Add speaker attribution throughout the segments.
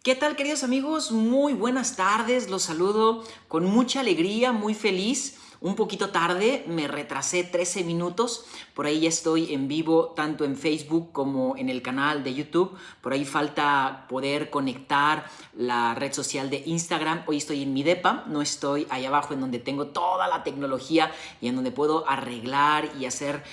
Speaker 1: ¿Qué tal, queridos amigos? Muy buenas tardes, los saludo con mucha alegría, muy feliz. Un poquito tarde, me retrasé 13 minutos, por ahí ya estoy en vivo tanto en Facebook como en el canal de YouTube. Por ahí falta poder conectar la red social de Instagram. Hoy estoy en mi depa, no estoy ahí abajo en donde tengo toda la tecnología y en donde puedo arreglar y hacer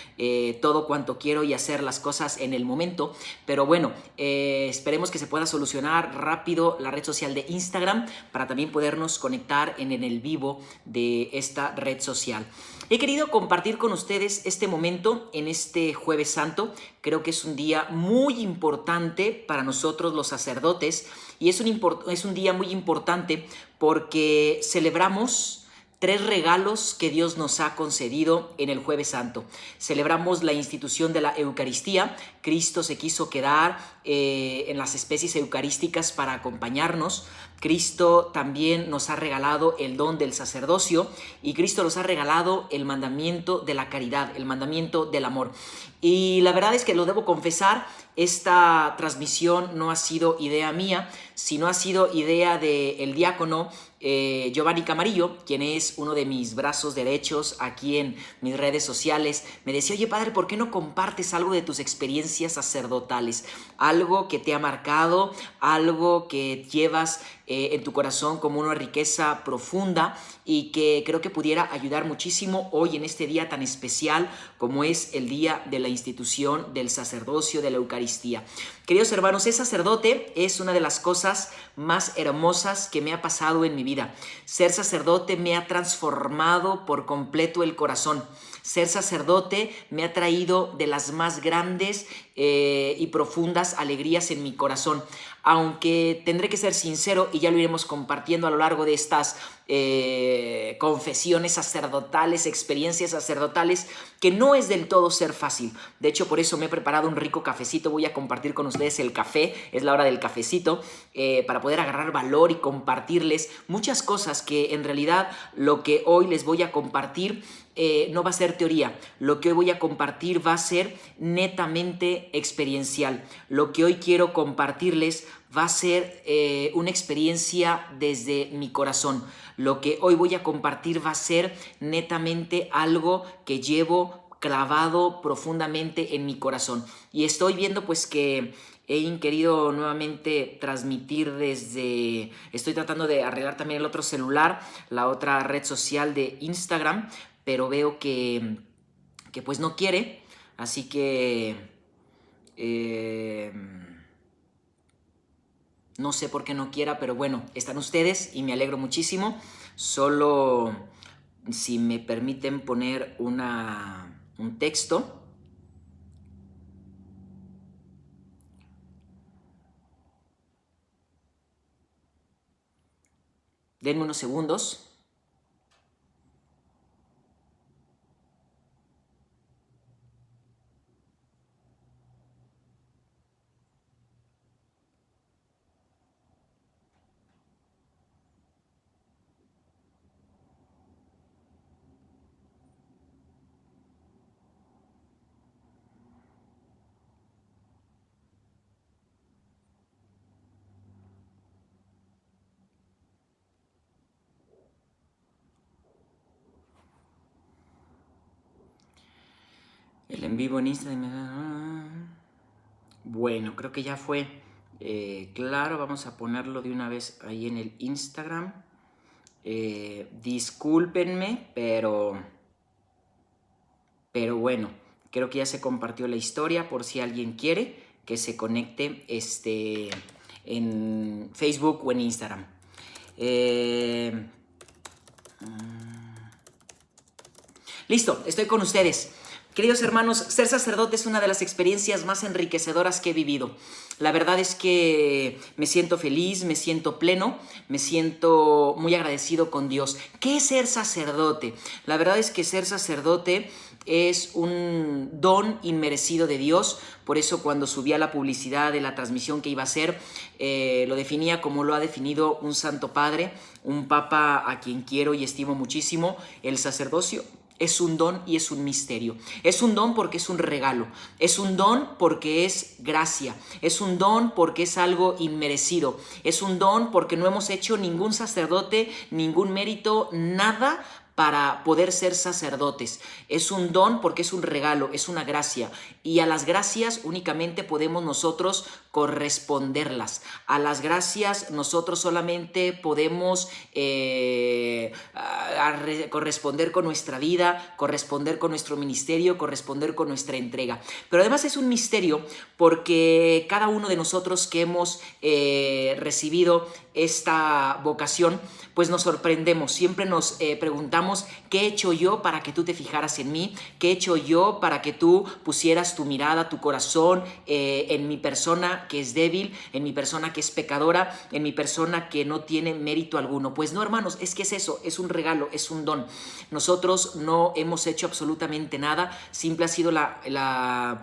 Speaker 1: todo cuanto quiero y hacer las cosas en el momento. Pero bueno, esperemos que se pueda solucionar rápido la red social de Instagram para también podernos conectar en el vivo de esta red social. He querido compartir con ustedes este momento en este Jueves Santo. Creo que es un día muy importante para nosotros los sacerdotes y es un día muy importante porque celebramos tres regalos que Dios nos ha concedido en el Jueves Santo. Celebramos la institución de la Eucaristía. Cristo se quiso quedar en las especies eucarísticas para acompañarnos. Cristo también nos ha regalado el don del sacerdocio y Cristo nos ha regalado el mandamiento de la caridad, el mandamiento del amor. Y la verdad es que lo debo confesar, esta transmisión no ha sido idea mía, sino ha sido idea del diácono Giovanni Camarillo, quien es uno de mis brazos derechos aquí en mis redes sociales. Me decía: oye, padre, ¿por qué no compartes algo de tus experiencias sacerdotales? Algo que te ha marcado, algo que llevas en tu corazón como una riqueza profunda y que creo que pudiera ayudar muchísimo hoy en este día tan especial como es el día de la institución del sacerdocio de la Eucaristía. Queridos hermanos, ser sacerdote es una de las cosas más hermosas que me ha pasado en mi vida. Ser sacerdote me ha transformado por completo el corazón. Ser sacerdote me ha traído de las más grandes y profundas alegrías en mi corazón. Aunque tendré que ser sincero, y ya lo iremos compartiendo a lo largo de estas confesiones sacerdotales, experiencias sacerdotales, que no es del todo ser fácil. De hecho, por eso me he preparado un rico cafecito. Voy a compartir con ustedes el café, es la hora del cafecito, para poder agarrar valor y compartirles muchas cosas que en realidad lo que hoy les voy a compartir no va a ser teoría. Lo que hoy voy a compartir va a ser netamente experiencial. Lo que hoy quiero compartirles va a ser una experiencia desde mi corazón. Lo que hoy voy a compartir va a ser netamente algo que llevo clavado profundamente en mi corazón. Y estoy viendo pues que he querido nuevamente transmitir desde... Estoy tratando de arreglar también el otro celular, la otra red social de Instagram, pero veo que pues no quiere, así que no sé por qué no quiera, pero bueno, están ustedes y me alegro muchísimo. Solo si me permiten poner un texto. Denme unos segundos. El en vivo en Instagram. Bueno, creo que ya fue claro. Vamos a ponerlo de una vez ahí en el Instagram. Discúlpenme, pero bueno, creo que ya se compartió la historia por si alguien quiere que se conecte en Facebook o en Instagram. Listo, estoy con ustedes. Queridos hermanos, ser sacerdote es una de las experiencias más enriquecedoras que he vivido. La verdad es que me siento feliz, me siento pleno, me siento muy agradecido con Dios. ¿Qué es ser sacerdote? La verdad es que ser sacerdote es un don inmerecido de Dios. Por eso cuando subí a la publicidad de la transmisión que iba a hacer, lo definía como lo ha definido un santo padre, un papa a quien quiero y estimo muchísimo. El sacerdocio Es un don y es un misterio. Es un don porque es un regalo. Es un don porque es gracia. Es un don porque es algo inmerecido. Es un don porque no hemos hecho ningún sacerdote, ningún mérito, nada para poder ser sacerdotes. Es un don porque es un regalo, es una gracia. Y a las gracias únicamente podemos nosotros corresponderlas. A las gracias nosotros solamente podemos corresponder con nuestra vida, corresponder con nuestro ministerio, corresponder con nuestra entrega. Pero además es un misterio porque cada uno de nosotros que hemos recibido esta vocación, pues nos sorprendemos, siempre nos preguntamos, ¿qué he hecho yo para que tú te fijaras en mí? ¿Qué he hecho yo para que tú pusieras tu mirada, tu corazón en mi persona que es débil, en mi persona que es pecadora, en mi persona que no tiene mérito alguno? Pues no, hermanos, es que es eso, es un regalo, es un don. Nosotros no hemos hecho absolutamente nada, simple ha sido la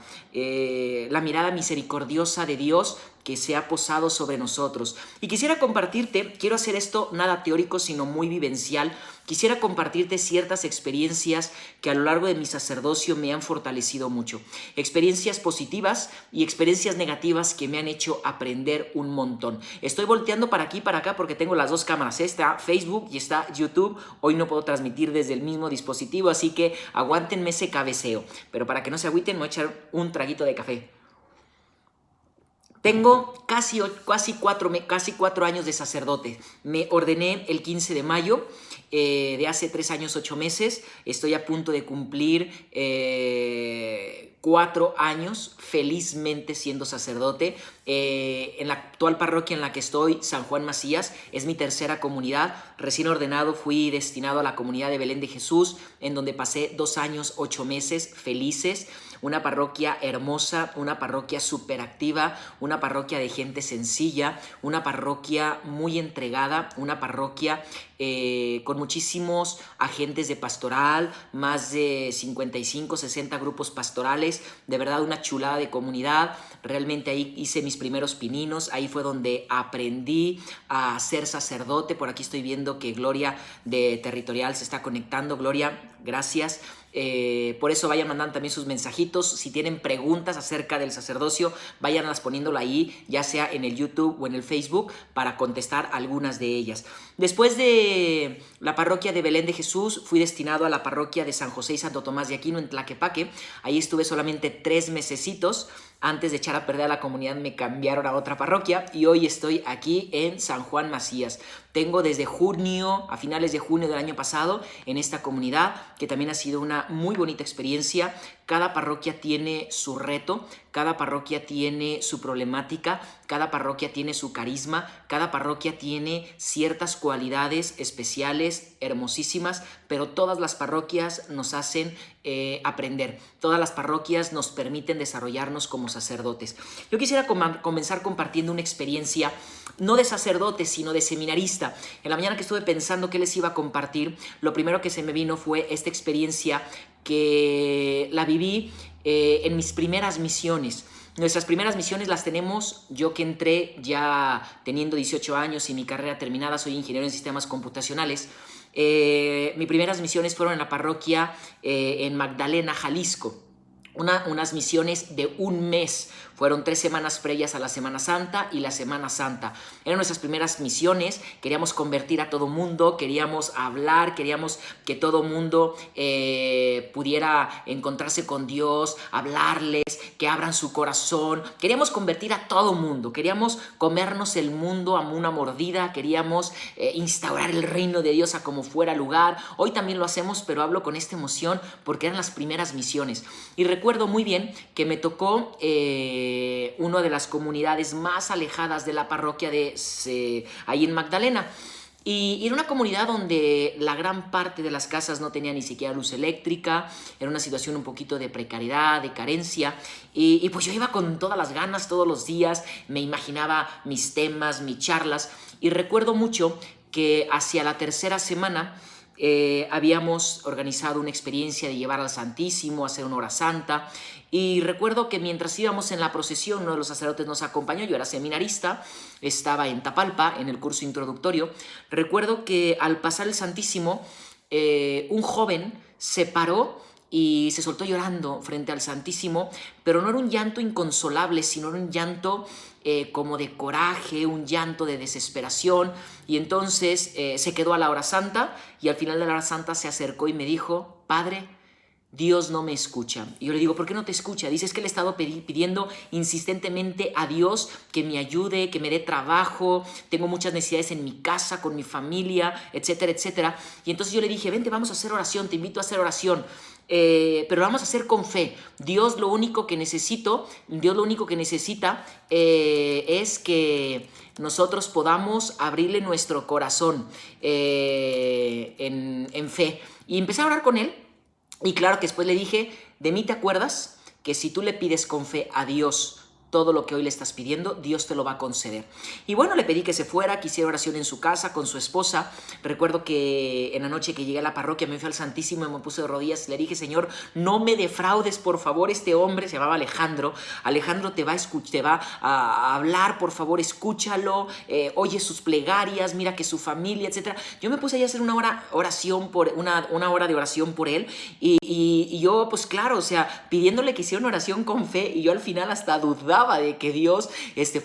Speaker 1: mirada misericordiosa de Dios que se ha posado sobre nosotros. Y quisiera compartirte, quiero hacer esto nada teórico, sino muy vivencial, quisiera compartirte ciertas experiencias que a lo largo de mi sacerdocio me han fortalecido mucho. Experiencias positivas y experiencias negativas que me han hecho aprender un montón. Estoy volteando para aquí y para acá porque tengo las dos cámaras, está Facebook y está YouTube. Hoy no puedo transmitir desde el mismo dispositivo, así que aguántenme ese cabeceo. Pero para que no se agüiten, me voy a echar un traguito de café. Tengo casi 4 años de sacerdote. Me ordené el 15 de mayo de hace 3 años, 8 meses. Estoy a punto de cumplir 4 años felizmente siendo sacerdote. En la actual parroquia en la que estoy, San Juan Macías, es mi tercera comunidad. Recién ordenado fui destinado a la comunidad de Belén de Jesús, en donde pasé 2 años, 8 meses felices. Una parroquia hermosa, una parroquia súper activa, una parroquia de gente sencilla, una parroquia muy entregada, una parroquia con muchísimos agentes de pastoral, más de 55, 60 grupos pastorales, de verdad una chulada de comunidad. Realmente ahí hice mis primeros pininos, ahí fue donde aprendí a ser sacerdote. Por aquí estoy viendo que Gloria de Territorial se está conectando. Gloria, gracias. Por eso vayan mandando también sus mensajitos. Si tienen preguntas acerca del sacerdocio, váyanlas poniéndolo ahí, ya sea en el YouTube o en el Facebook, para contestar algunas de ellas. Después de la parroquia de Belén de Jesús, fui destinado a la parroquia de San José y Santo Tomás de Aquino en Tlaquepaque. Ahí estuve solamente 3 mesecitos. Antes de echar a perder a la comunidad me cambiaron a otra parroquia y hoy estoy aquí en San Juan Macías. Tengo desde junio, a finales de junio del año pasado, en esta comunidad, que también ha sido una muy bonita experiencia. Cada parroquia tiene su reto, cada parroquia tiene su problemática, cada parroquia tiene su carisma, cada parroquia tiene ciertas cualidades especiales, hermosísimas, pero todas las parroquias nos hacen aprender. Todas las parroquias nos permiten desarrollarnos como sacerdotes. Yo quisiera comenzar compartiendo una experiencia, no de sacerdote, sino de seminarista. En la mañana que estuve pensando qué les iba a compartir, lo primero que se me vino fue esta experiencia que la viví en mis primeras misiones. Nuestras primeras misiones las tenemos, yo que entré ya teniendo 18 años y mi carrera terminada, soy ingeniero en sistemas computacionales. Mis primeras misiones fueron en la parroquia en Magdalena, Jalisco. Unas misiones de 1 mes. Fueron 3 semanas previas a la Semana Santa y la Semana Santa. Eran nuestras primeras misiones. Queríamos convertir a todo mundo, queríamos hablar, queríamos que todo mundo pudiera encontrarse con Dios, hablarles, que abran su corazón. Queríamos convertir a todo mundo, queríamos comernos el mundo a una mordida, queríamos instaurar el reino de Dios a como fuera lugar. Hoy también lo hacemos, pero hablo con esta emoción porque eran las primeras misiones. Y recuerdo muy bien que me tocó una de las comunidades más alejadas de la parroquia ahí en Magdalena. Y era una comunidad donde la gran parte de las casas no tenía ni siquiera luz eléctrica, era una situación un poquito de precariedad, de carencia, y pues yo iba con todas las ganas todos los días, me imaginaba mis temas, mis charlas, y recuerdo mucho que hacia la tercera semana habíamos organizado una experiencia de llevar al Santísimo, hacer una hora santa, y recuerdo que mientras íbamos en la procesión, uno de los sacerdotes nos acompañó. Yo era seminarista, estaba en Tapalpa en el curso introductorio. Recuerdo que al pasar el Santísimo un joven se paró y se soltó llorando frente al Santísimo, pero no era un llanto inconsolable, sino era un llanto como de coraje, un llanto de desesperación. Y entonces se quedó a la hora santa, y al final de la hora santa se acercó y me dijo: Padre, Dios no me escucha. Y yo le digo: ¿por qué no te escucha? Dice: es que le he estado pidiendo insistentemente a Dios que me ayude, que me dé trabajo, tengo muchas necesidades en mi casa, con mi familia, etcétera, etcétera. Y entonces yo le dije: vente, vamos a hacer oración, te invito a hacer oración. Pero lo vamos a hacer con fe. Dios lo único que necesita es que nosotros podamos abrirle nuestro corazón en fe. Y empecé a orar con él. Y claro que después le dije: de mí te acuerdas, que si tú le pides con fe a Dios todo lo que hoy le estás pidiendo, Dios te lo va a conceder. Y bueno, le pedí que se fuera, que hiciera oración en su casa con su esposa. Recuerdo que en la noche que llegué a la parroquia me fui al Santísimo y me puse de rodillas y le dije: Señor, no me defraudes, por favor. Este hombre se llamaba Alejandro. Alejandro te va a hablar, por favor, escúchalo, oye sus plegarias, mira que su familia, etcétera. Yo me puse ahí a hacer una hora de oración por él, y yo, pues claro, o sea, pidiéndole que hiciera una oración con fe, y yo al final hasta dudaba de que Dios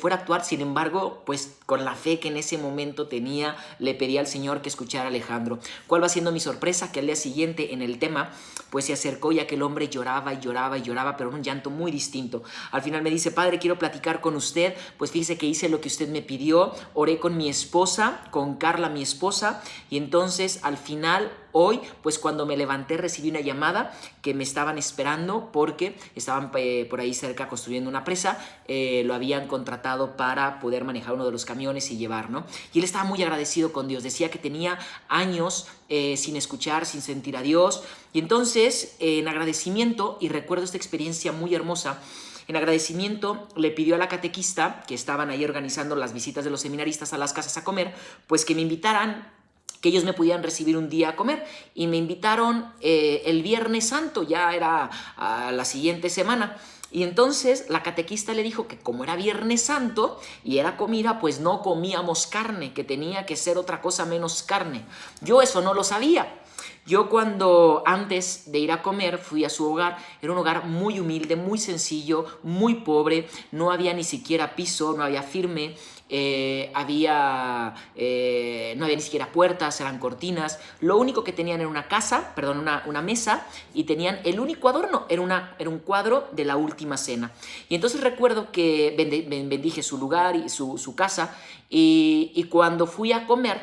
Speaker 1: fuera a actuar. Sin embargo, pues con la fe que en ese momento tenía, le pedí al Señor que escuchara a Alejandro. ¿Cuál va siendo mi sorpresa? Que al día siguiente en el tema, pues se acercó, y aquel hombre lloraba y lloraba y lloraba, pero en un llanto muy distinto. Al final me dice: Padre, quiero platicar con usted. Pues fíjese que hice lo que usted me pidió, oré con mi esposa, con Carla, mi esposa, y entonces al final, hoy, pues cuando me levanté, recibí una llamada que me estaban esperando porque estaban por ahí cerca construyendo una presa. Lo habían contratado para poder manejar uno de los camiones y llevar, ¿no? Y él estaba muy agradecido con Dios. Decía que tenía años sin escuchar, sin sentir a Dios. Y entonces, en agradecimiento, y recuerdo esta experiencia muy hermosa, en agradecimiento le pidió a la catequista, que estaban ahí organizando las visitas de los seminaristas a las casas a comer, pues que me invitaran, que ellos me pudieran recibir un día a comer. Y me invitaron el Viernes Santo, ya era a la siguiente semana. Y entonces la catequista le dijo que como era Viernes Santo y era comida, pues no comíamos carne, que tenía que ser otra cosa menos carne. Yo eso no lo sabía. Yo cuando antes de ir a comer fui a su hogar, era un hogar muy humilde, muy sencillo, muy pobre, no había ni siquiera piso, no había firme, no había ni siquiera puertas, eran cortinas. Lo único que tenían era una mesa, y tenían el único adorno, era un cuadro de la Última Cena. Y entonces recuerdo que bendije su lugar y su casa, y cuando fui a comer,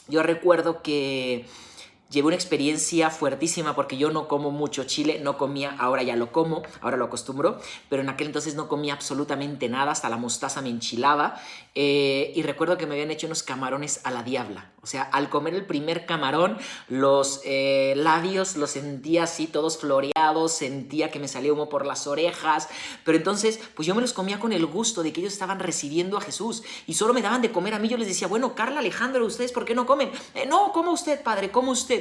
Speaker 1: yo recuerdo que llevé una experiencia fuertísima, porque yo no como mucho chile, no comía, ahora ya lo como, ahora lo acostumbro, pero en aquel entonces no comía absolutamente nada, hasta la mostaza me enchilaba. Y recuerdo que me habían hecho unos camarones a la diabla. O sea, al comer el primer camarón, los labios los sentía así todos floreados, sentía que me salía humo por las orejas, pero entonces pues yo me los comía con el gusto de que ellos estaban recibiendo a Jesús y solo me daban de comer a mí. Yo les decía: bueno, Carla, Alejandro, ¿ustedes por qué no comen? No, coma usted, padre, coma usted.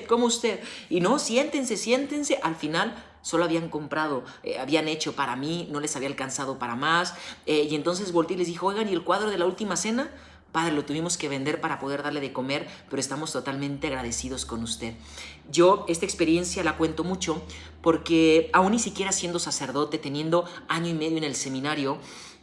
Speaker 1: Y no, siéntense. Al final solo habían comprado, habían hecho para mí, no les había alcanzado para más. Y entonces volteé y les dije: oigan, ¿y el cuadro de la Última Cena? Padre, lo tuvimos que vender para poder darle de comer, pero estamos totalmente agradecidos con usted. Yo esta experiencia la cuento mucho porque aún ni siquiera siendo sacerdote, teniendo año y medio en el seminario,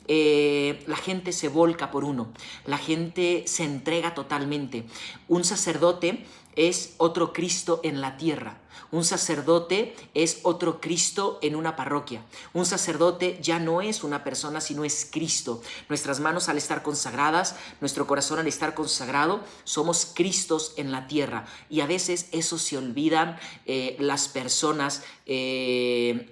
Speaker 1: la gente se volca por uno, la gente se entrega totalmente. Un sacerdote es otro Cristo en la tierra. Un sacerdote es otro Cristo en una parroquia. Un sacerdote ya no es una persona, sino es Cristo. Nuestras manos al estar consagradas, nuestro corazón al estar consagrado, somos Cristos en la tierra. Y a veces eso se olvidan las personas en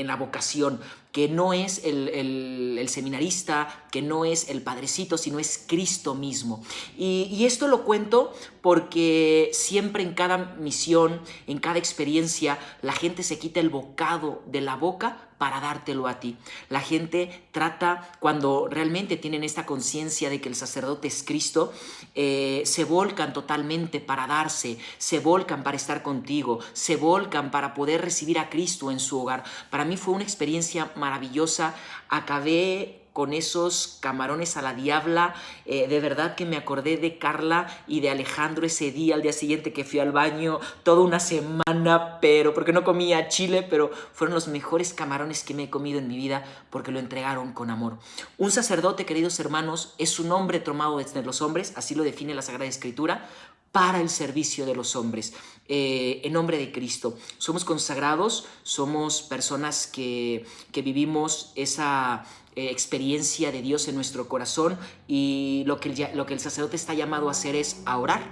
Speaker 1: la vocación, que no es el seminarista, que no es el padrecito, sino es Cristo mismo. Y esto lo cuento porque siempre en cada misión, en cada experiencia, la gente se quita el bocado de la boca para dártelo a ti. La gente trata, cuando realmente tienen esta conciencia de que el sacerdote es Cristo, se volcan totalmente para darse, se volcan para estar contigo, se volcan para poder recibir a Cristo en su hogar. Para mí fue una experiencia maravillosa. Acabé con esos camarones a la diabla. De verdad que me acordé de Carla y de Alejandro ese día, al día siguiente que fui al baño, toda una semana, pero porque no comía chile, pero fueron los mejores camarones que me he comido en mi vida porque lo entregaron con amor. Un sacerdote, queridos hermanos, es un hombre tomado entre los hombres, así lo define la Sagrada Escritura, para el servicio de los hombres, en nombre de Cristo. Somos consagrados, somos personas que vivimos esa experiencia de Dios en nuestro corazón, y lo que el sacerdote está llamado a hacer es a orar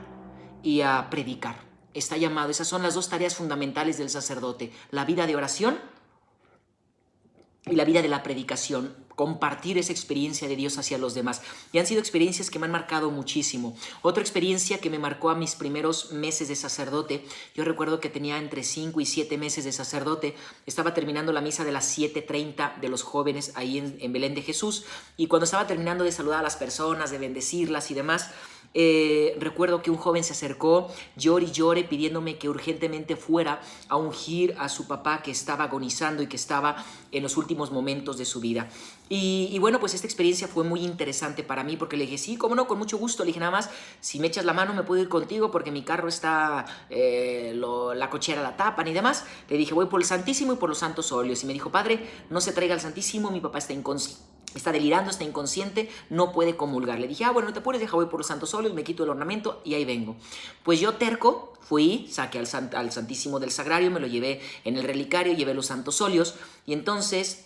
Speaker 1: y a predicar. Está llamado, esas son las dos tareas fundamentales del sacerdote: la vida de oración y la vida de la predicación, compartir esa experiencia de Dios hacia los demás. Y han sido experiencias que me han marcado muchísimo. Otra experiencia que me marcó a mis primeros meses de sacerdote, yo recuerdo que tenía entre 5 y 7 meses de sacerdote, estaba terminando la misa de las 7:30 de los jóvenes ahí en Belén de Jesús, y cuando estaba terminando de saludar a las personas, de bendecirlas y demás, recuerdo que un joven se acercó, llore y llore, pidiéndome que urgentemente fuera a ungir a su papá, que estaba agonizando y que estaba en los últimos momentos de su vida. Y bueno, pues esta experiencia fue muy interesante para mí, porque le dije, sí, cómo no, con mucho gusto. Le dije, nada más, si me echas la mano me puedo ir contigo porque mi carro está, la cochera la tapan y demás. Le dije, voy por el Santísimo y por los santos óleos. Y me dijo, padre, no se traiga el Santísimo, mi papá está delirando, está inconsciente, no puede comulgar. Le dije, bueno, no te apures, deja, voy por los santos óleos, me quito el ornamento y ahí vengo. Pues yo, terco, fui, saqué al Santísimo del Sagrario, me lo llevé en el relicario, llevé los santos óleos, y entonces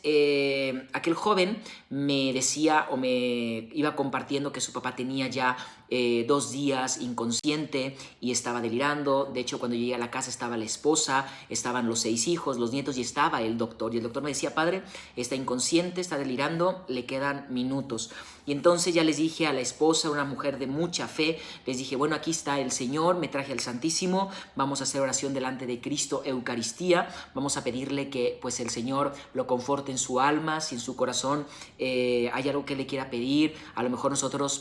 Speaker 1: aquel joven me decía, o me iba compartiendo, que su papá tenía ya 2 días inconsciente y estaba delirando. De hecho, cuando llegué a la casa estaba la esposa, estaban los 6 hijos, los nietos, y estaba el doctor. Y el doctor me decía, padre, está inconsciente, está delirando, le quedan minutos. Y entonces ya les dije a la esposa, una mujer de mucha fe, les dije, bueno, aquí está el Señor, me traje al Santísimo, vamos a hacer oración delante de Cristo, Eucaristía, vamos a pedirle que pues el Señor lo conforte en su alma, si en su corazón hay algo que le quiera pedir. A lo mejor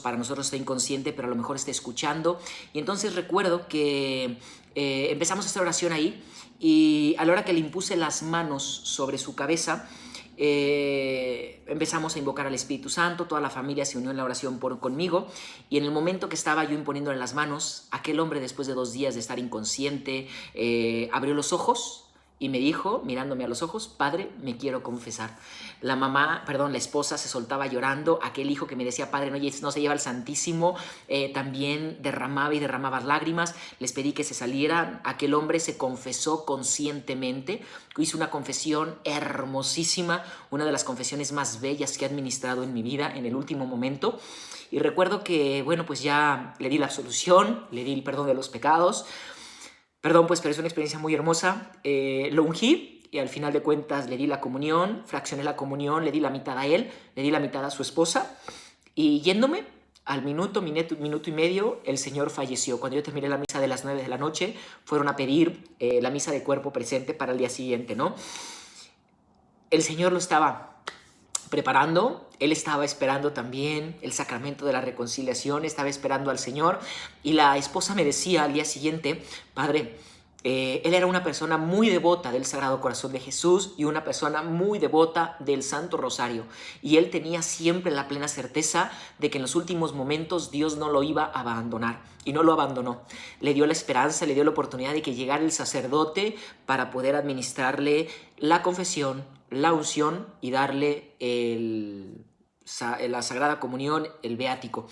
Speaker 1: para nosotros está inconsciente, pero a lo mejor está escuchando. Y entonces recuerdo que empezamos a hacer oración ahí, y a la hora que le impuse las manos sobre su cabeza, empezamos a invocar al Espíritu Santo. Toda la familia se unió en la oración conmigo, y en el momento que estaba yo imponiéndole las manos, aquel hombre, después de 2 días de estar inconsciente, abrió los ojos y me dijo, mirándome a los ojos, padre, me quiero confesar. La esposa se soltaba llorando. Aquel hijo que me decía, padre, no se lleva al Santísimo, también derramaba lágrimas. Les pedí que se salieran. Aquel hombre se confesó conscientemente, hizo una confesión hermosísima, una de las confesiones más bellas que he administrado en mi vida en el último momento. Y recuerdo que, bueno, pues ya le di la absolución, le di el perdón de los pecados. Perdón, pues, pero es una experiencia muy hermosa. Lo ungí, y al final de cuentas le di la comunión, fraccioné la comunión, le di la mitad a él, le di la mitad a su esposa, y yéndome, al minuto y medio, el Señor falleció. Cuando yo terminé la misa de las 9 de la noche, fueron a pedir la misa de cuerpo presente para el día siguiente, ¿no? El Señor lo estaba preparando. Él estaba esperando también el sacramento de la reconciliación, estaba esperando al Señor. Y la esposa me decía al día siguiente, padre, él era una persona muy devota del Sagrado Corazón de Jesús y una persona muy devota del Santo Rosario. Y él tenía siempre la plena certeza de que en los últimos momentos Dios no lo iba a abandonar. Y no lo abandonó. Le dio la esperanza, le dio la oportunidad de que llegara el sacerdote para poder administrarle la confesión, la unción y darle la Sagrada Comunión, el Beático.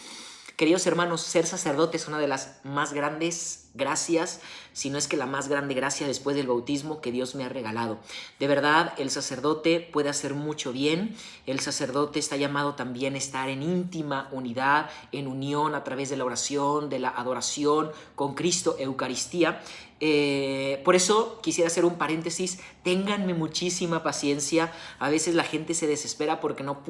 Speaker 1: Queridos hermanos, ser sacerdote es una de las más grandes gracias, si no es que la más grande gracia después del bautismo que Dios me ha regalado. De verdad, el sacerdote puede hacer mucho bien. El sacerdote está llamado también a estar en íntima unidad, en unión a través de la oración, de la adoración con Cristo, Eucaristía. Por eso quisiera hacer un paréntesis. Ténganme muchísima paciencia. A veces la gente se desespera porque no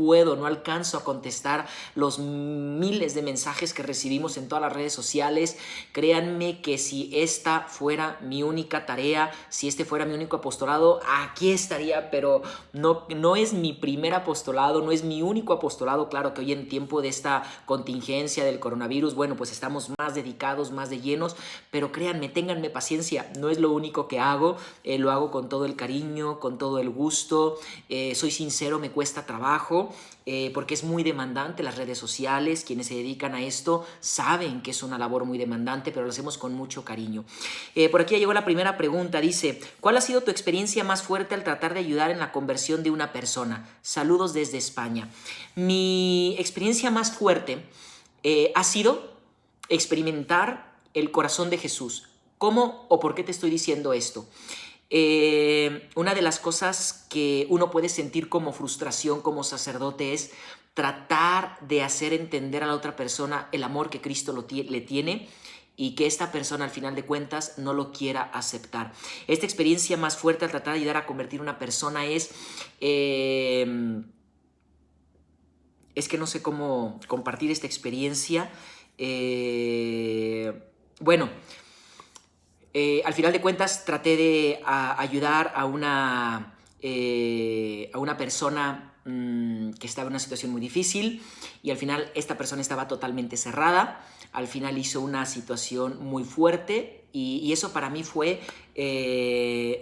Speaker 1: alcanzo a contestar los miles de mensajes que recibimos en todas las redes sociales. Créanme que si esta fuera mi única tarea, si este fuera mi único apostolado, aquí estaría, pero no es mi primer apostolado, no es mi único apostolado. Claro que hoy, en tiempo de esta contingencia del coronavirus, bueno, pues estamos más dedicados, más de llenos, pero créanme, ténganme paciencia. No es lo único que hago, lo hago con todo el cariño, con todo el gusto. Soy sincero, me cuesta trabajo. porque es muy demandante las redes sociales. Quienes se dedican a esto saben que es una labor muy demandante, pero lo hacemos con mucho cariño. Por aquí ya llegó la primera pregunta. Dice, ¿cuál ha sido tu experiencia más fuerte al tratar de ayudar en la conversión de una persona? Saludos desde España. Mi experiencia más fuerte ha sido experimentar el corazón de Jesús. ¿Cómo o por qué te estoy diciendo esto? Una de las cosas que uno puede sentir como frustración como sacerdote es tratar de hacer entender a la otra persona el amor que Cristo le tiene y que esta persona al final de cuentas no lo quiera aceptar. Esta experiencia más fuerte al tratar de ayudar a convertir a una persona es que no sé cómo compartir esta experiencia. Bueno, al final de cuentas traté de ayudar a una persona que estaba en una situación muy difícil y al final esta persona estaba totalmente cerrada. Al final hizo una situación muy fuerte y eso para mí fue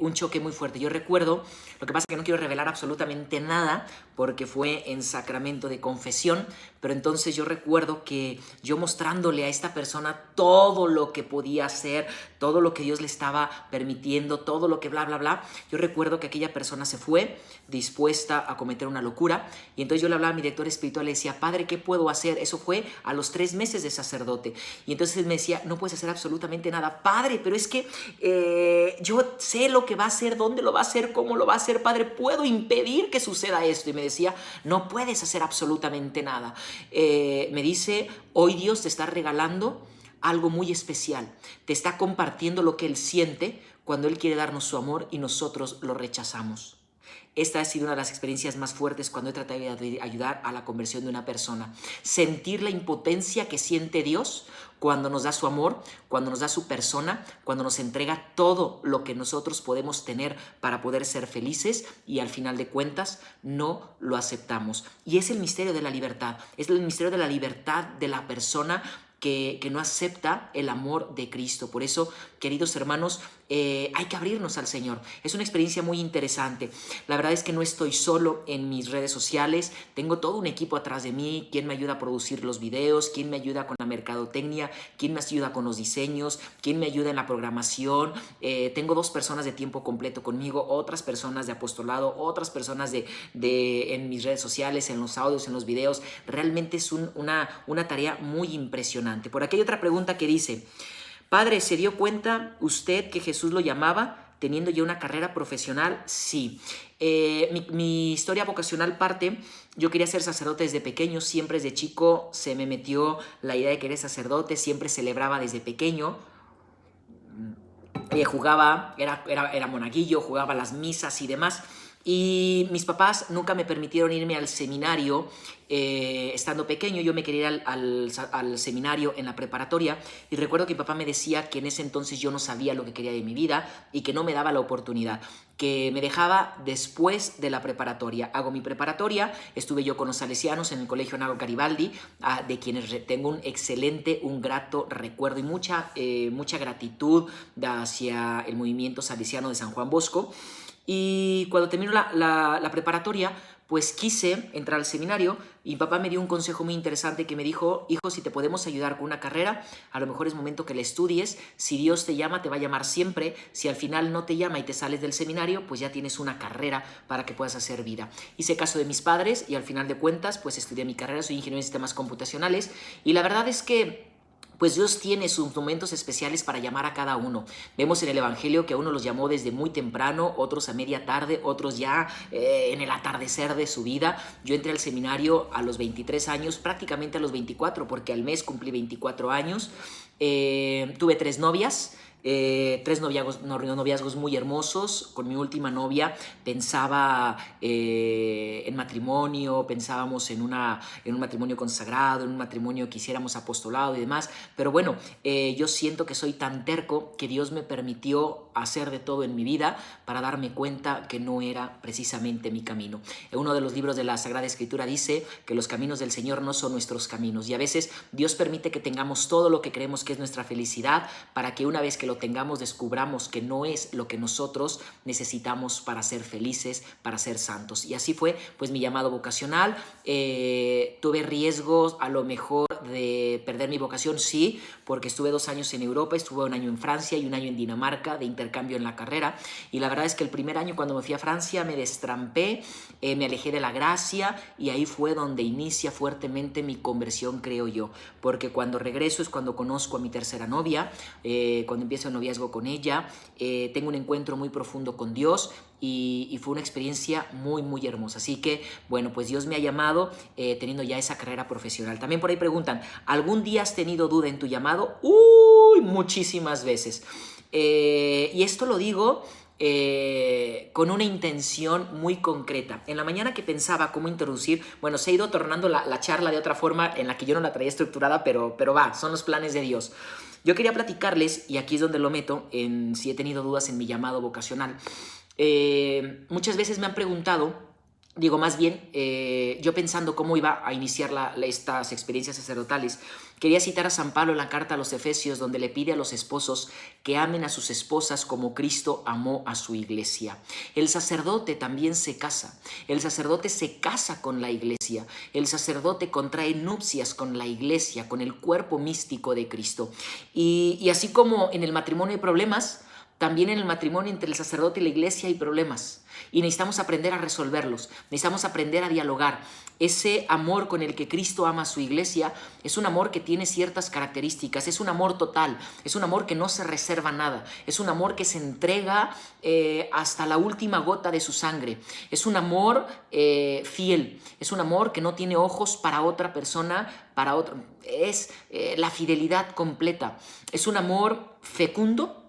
Speaker 1: un choque muy fuerte. Yo recuerdo, lo que pasa es que no quiero revelar absolutamente nada porque fue en sacramento de confesión, pero entonces yo recuerdo que yo mostrándole a esta persona todo lo que podía hacer, todo lo que Dios le estaba permitiendo, todo lo que bla, bla, bla, yo recuerdo que aquella persona se fue dispuesta a cometer una locura y entonces yo le hablaba a mi director espiritual y le decía, Padre, ¿qué puedo hacer? Eso fue a los 3 meses de sacerdote y entonces él me decía, no puedes hacer absolutamente nada, Padre, pero es que yo sé lo que va a hacer, dónde lo va a hacer, cómo lo va a hacer, Padre, puedo impedir que suceda esto. Y me decía, no puedes hacer absolutamente nada. Me dice, hoy Dios te está regalando algo muy especial, te está compartiendo lo que Él siente cuando Él quiere darnos su amor y nosotros lo rechazamos. Esta ha sido una de las experiencias más fuertes cuando he tratado de ayudar a la conversión de una persona. Sentir la impotencia que siente Dios cuando nos da su amor, cuando nos da su persona, cuando nos entrega todo lo que nosotros podemos tener para poder ser felices y al final de cuentas no lo aceptamos. Y es el misterio de la libertad, es el misterio de la libertad de la persona que no acepta el amor de Cristo. Por eso, queridos hermanos, hay que abrirnos al Señor. Es una experiencia muy interesante. La verdad es que no estoy solo en mis redes sociales. Tengo todo un equipo atrás de mí, quien me ayuda a producir los videos, quien me ayuda con la mercadotecnia, quien me ayuda con los diseños, quien me ayuda en la programación. Tengo 2 personas de tiempo completo conmigo, otras personas de apostolado, otras personas en mis redes sociales, en los audios, en los videos. Realmente es una tarea muy impresionante. Por aquí hay otra pregunta que dice, Padre, ¿se dio cuenta usted que Jesús lo llamaba teniendo ya una carrera profesional? Sí. Mi historia vocacional parte, yo quería ser sacerdote desde pequeño, siempre desde chico se me metió la idea de querer sacerdote, siempre celebraba desde pequeño. Jugaba, era monaguillo, jugaba las misas y demás. Y mis papás nunca me permitieron irme al seminario estando pequeño. Yo me quería ir al seminario en la preparatoria y recuerdo que mi papá me decía que en ese entonces yo no sabía lo que quería de mi vida y que no me daba la oportunidad, que me dejaba después de la preparatoria. Hago mi preparatoria, estuve yo con los salesianos en el Colegio Nago Garibaldi, de quienes tengo un grato recuerdo y mucha gratitud hacia el movimiento salesiano de San Juan Bosco. Y cuando terminó la preparatoria, pues quise entrar al seminario y mi papá me dio un consejo muy interesante que me dijo, hijo, si te podemos ayudar con una carrera, a lo mejor es momento que la estudies, si Dios te llama, te va a llamar siempre, si al final no te llama y te sales del seminario, pues ya tienes una carrera para que puedas hacer vida. Hice caso de mis padres y al final de cuentas, pues estudié mi carrera, soy ingeniero en sistemas computacionales y la verdad es que pues Dios tiene sus momentos especiales para llamar a cada uno. Vemos en el Evangelio que a uno los llamó desde muy temprano, otros a media tarde, otros ya en el atardecer de su vida. Yo entré al seminario a los 23 años, prácticamente a los 24, porque al mes cumplí 24 años. Tuve 3 novias. 3 noviazgos muy hermosos. Con mi última novia pensaba en matrimonio, pensábamos en un matrimonio consagrado, en un matrimonio que hiciéramos apostolado y demás, pero bueno, yo siento que soy tan terco que Dios me permitió hacer de todo en mi vida para darme cuenta que no era precisamente mi camino. En uno de los libros de la Sagrada Escritura dice que los caminos del Señor no son nuestros caminos y a veces Dios permite que tengamos todo lo que creemos que es nuestra felicidad para que una vez que lo lo tengamos, descubramos que no es lo que nosotros necesitamos para ser felices, para ser santos. Y así fue pues mi llamado vocacional. Tuve riesgos a lo mejor de perder mi vocación, sí, porque estuve 2 años en Europa, estuve 1 año en Francia y 1 año en Dinamarca de intercambio en la carrera, y la verdad es que el primer año cuando me fui a Francia me destrampé, me alejé de la gracia, y ahí fue donde inicia fuertemente mi conversión, creo yo, porque cuando regreso es cuando conozco a mi tercera novia, cuando empiezo el noviazgo con ella, tengo un encuentro muy profundo con Dios, y fue una experiencia muy, muy hermosa. Así que, bueno, pues Dios me ha llamado teniendo ya esa carrera profesional. También por ahí preguntan, ¿algún día has tenido duda en tu llamado? ¡Uy! Muchísimas veces. Y esto lo digo con una intención muy concreta. En la mañana que pensaba cómo introducir, bueno, se ha ido tornando la charla de otra forma en la que yo no la traía estructurada, pero va, son los planes de Dios. Yo quería platicarles, y aquí es donde lo meto, en si he tenido dudas en mi llamado vocacional. Muchas veces me han preguntado, digo más bien, yo pensando cómo iba a iniciar estas experiencias sacerdotales, quería citar a San Pablo en la carta a los Efesios, donde le pide a los esposos que amen a sus esposas como Cristo amó a su iglesia. El sacerdote también se casa, el sacerdote se casa con la iglesia, el sacerdote contrae nupcias con la iglesia, con el cuerpo místico de Cristo. Y así como en el matrimonio hay problemas, también en el matrimonio entre el sacerdote y la iglesia hay problemas, y necesitamos aprender a resolverlos, necesitamos aprender a dialogar. Ese amor con el que Cristo ama a su iglesia es un amor que tiene ciertas características, es un amor total, es un amor que no se reserva nada, es un amor que se entrega hasta la última gota de su sangre, es un amor fiel, es un amor que no tiene ojos para otra persona, para otro, es la fidelidad completa, es un amor fecundo,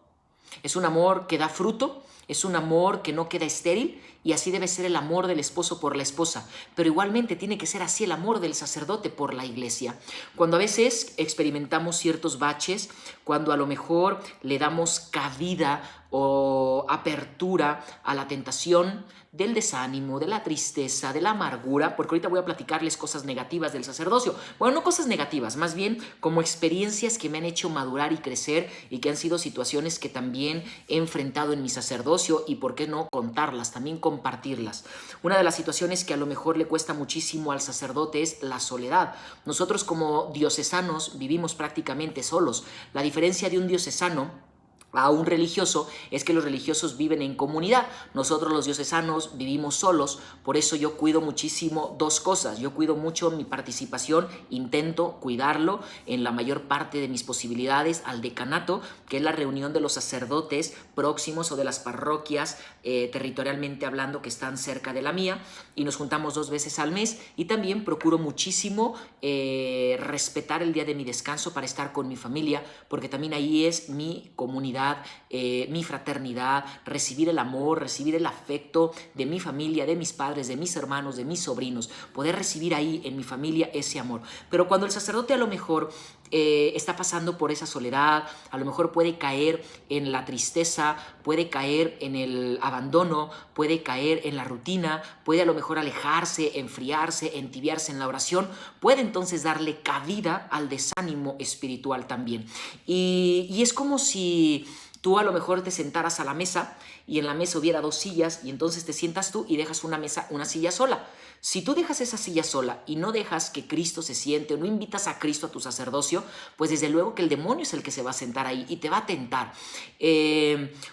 Speaker 1: es un amor que da fruto, es un amor que no queda estéril, y así debe ser el amor del esposo por la esposa. Pero igualmente tiene que ser así el amor del sacerdote por la iglesia. Cuando a veces experimentamos ciertos baches, cuando a lo mejor le damos cabida o apertura a la tentación del desánimo, de la tristeza, de la amargura, porque ahorita voy a platicarles cosas negativas del sacerdocio. Bueno, no cosas negativas, más bien como experiencias que me han hecho madurar y crecer, y que han sido situaciones que también he enfrentado en mi sacerdocio, y por qué no contarlas, también compartirlas. Una de las situaciones que a lo mejor le cuesta muchísimo al sacerdote es la soledad. Nosotros como diocesanos vivimos prácticamente solos. La diferencia de un diocesano a un religioso es que los religiosos viven en comunidad, nosotros los diocesanos vivimos solos. Por eso yo cuido muchísimo 2 cosas, yo cuido mucho mi participación, intento cuidarlo en la mayor parte de mis posibilidades al decanato, que es la reunión de los sacerdotes próximos o de las parroquias territorialmente hablando que están cerca de la mía, y nos juntamos 2 veces al mes, y también procuro muchísimo respetar el día de mi descanso para estar con mi familia, porque también ahí es mi comunidad, mi fraternidad, recibir el amor, recibir el afecto de mi familia, de mis padres, de mis hermanos, de mis sobrinos, poder recibir ahí en mi familia ese amor. Pero cuando el sacerdote a lo mejor está pasando por esa soledad, a lo mejor puede caer en la tristeza, puede caer en el abandono, puede caer en la rutina, puede a lo mejor alejarse, enfriarse, entibiarse en la oración, puede entonces darle cabida al desánimo espiritual también. Y es como si tú a lo mejor te sentaras a la mesa, y en la mesa hubiera 2 sillas, y entonces te sientas tú y dejas una silla sola. Si tú dejas esa silla sola y no dejas que Cristo se siente, o no invitas a Cristo a tu sacerdocio, pues desde luego que el demonio es el que se va a sentar ahí y te va a tentar.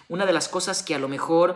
Speaker 1: Una de las cosas que a lo mejor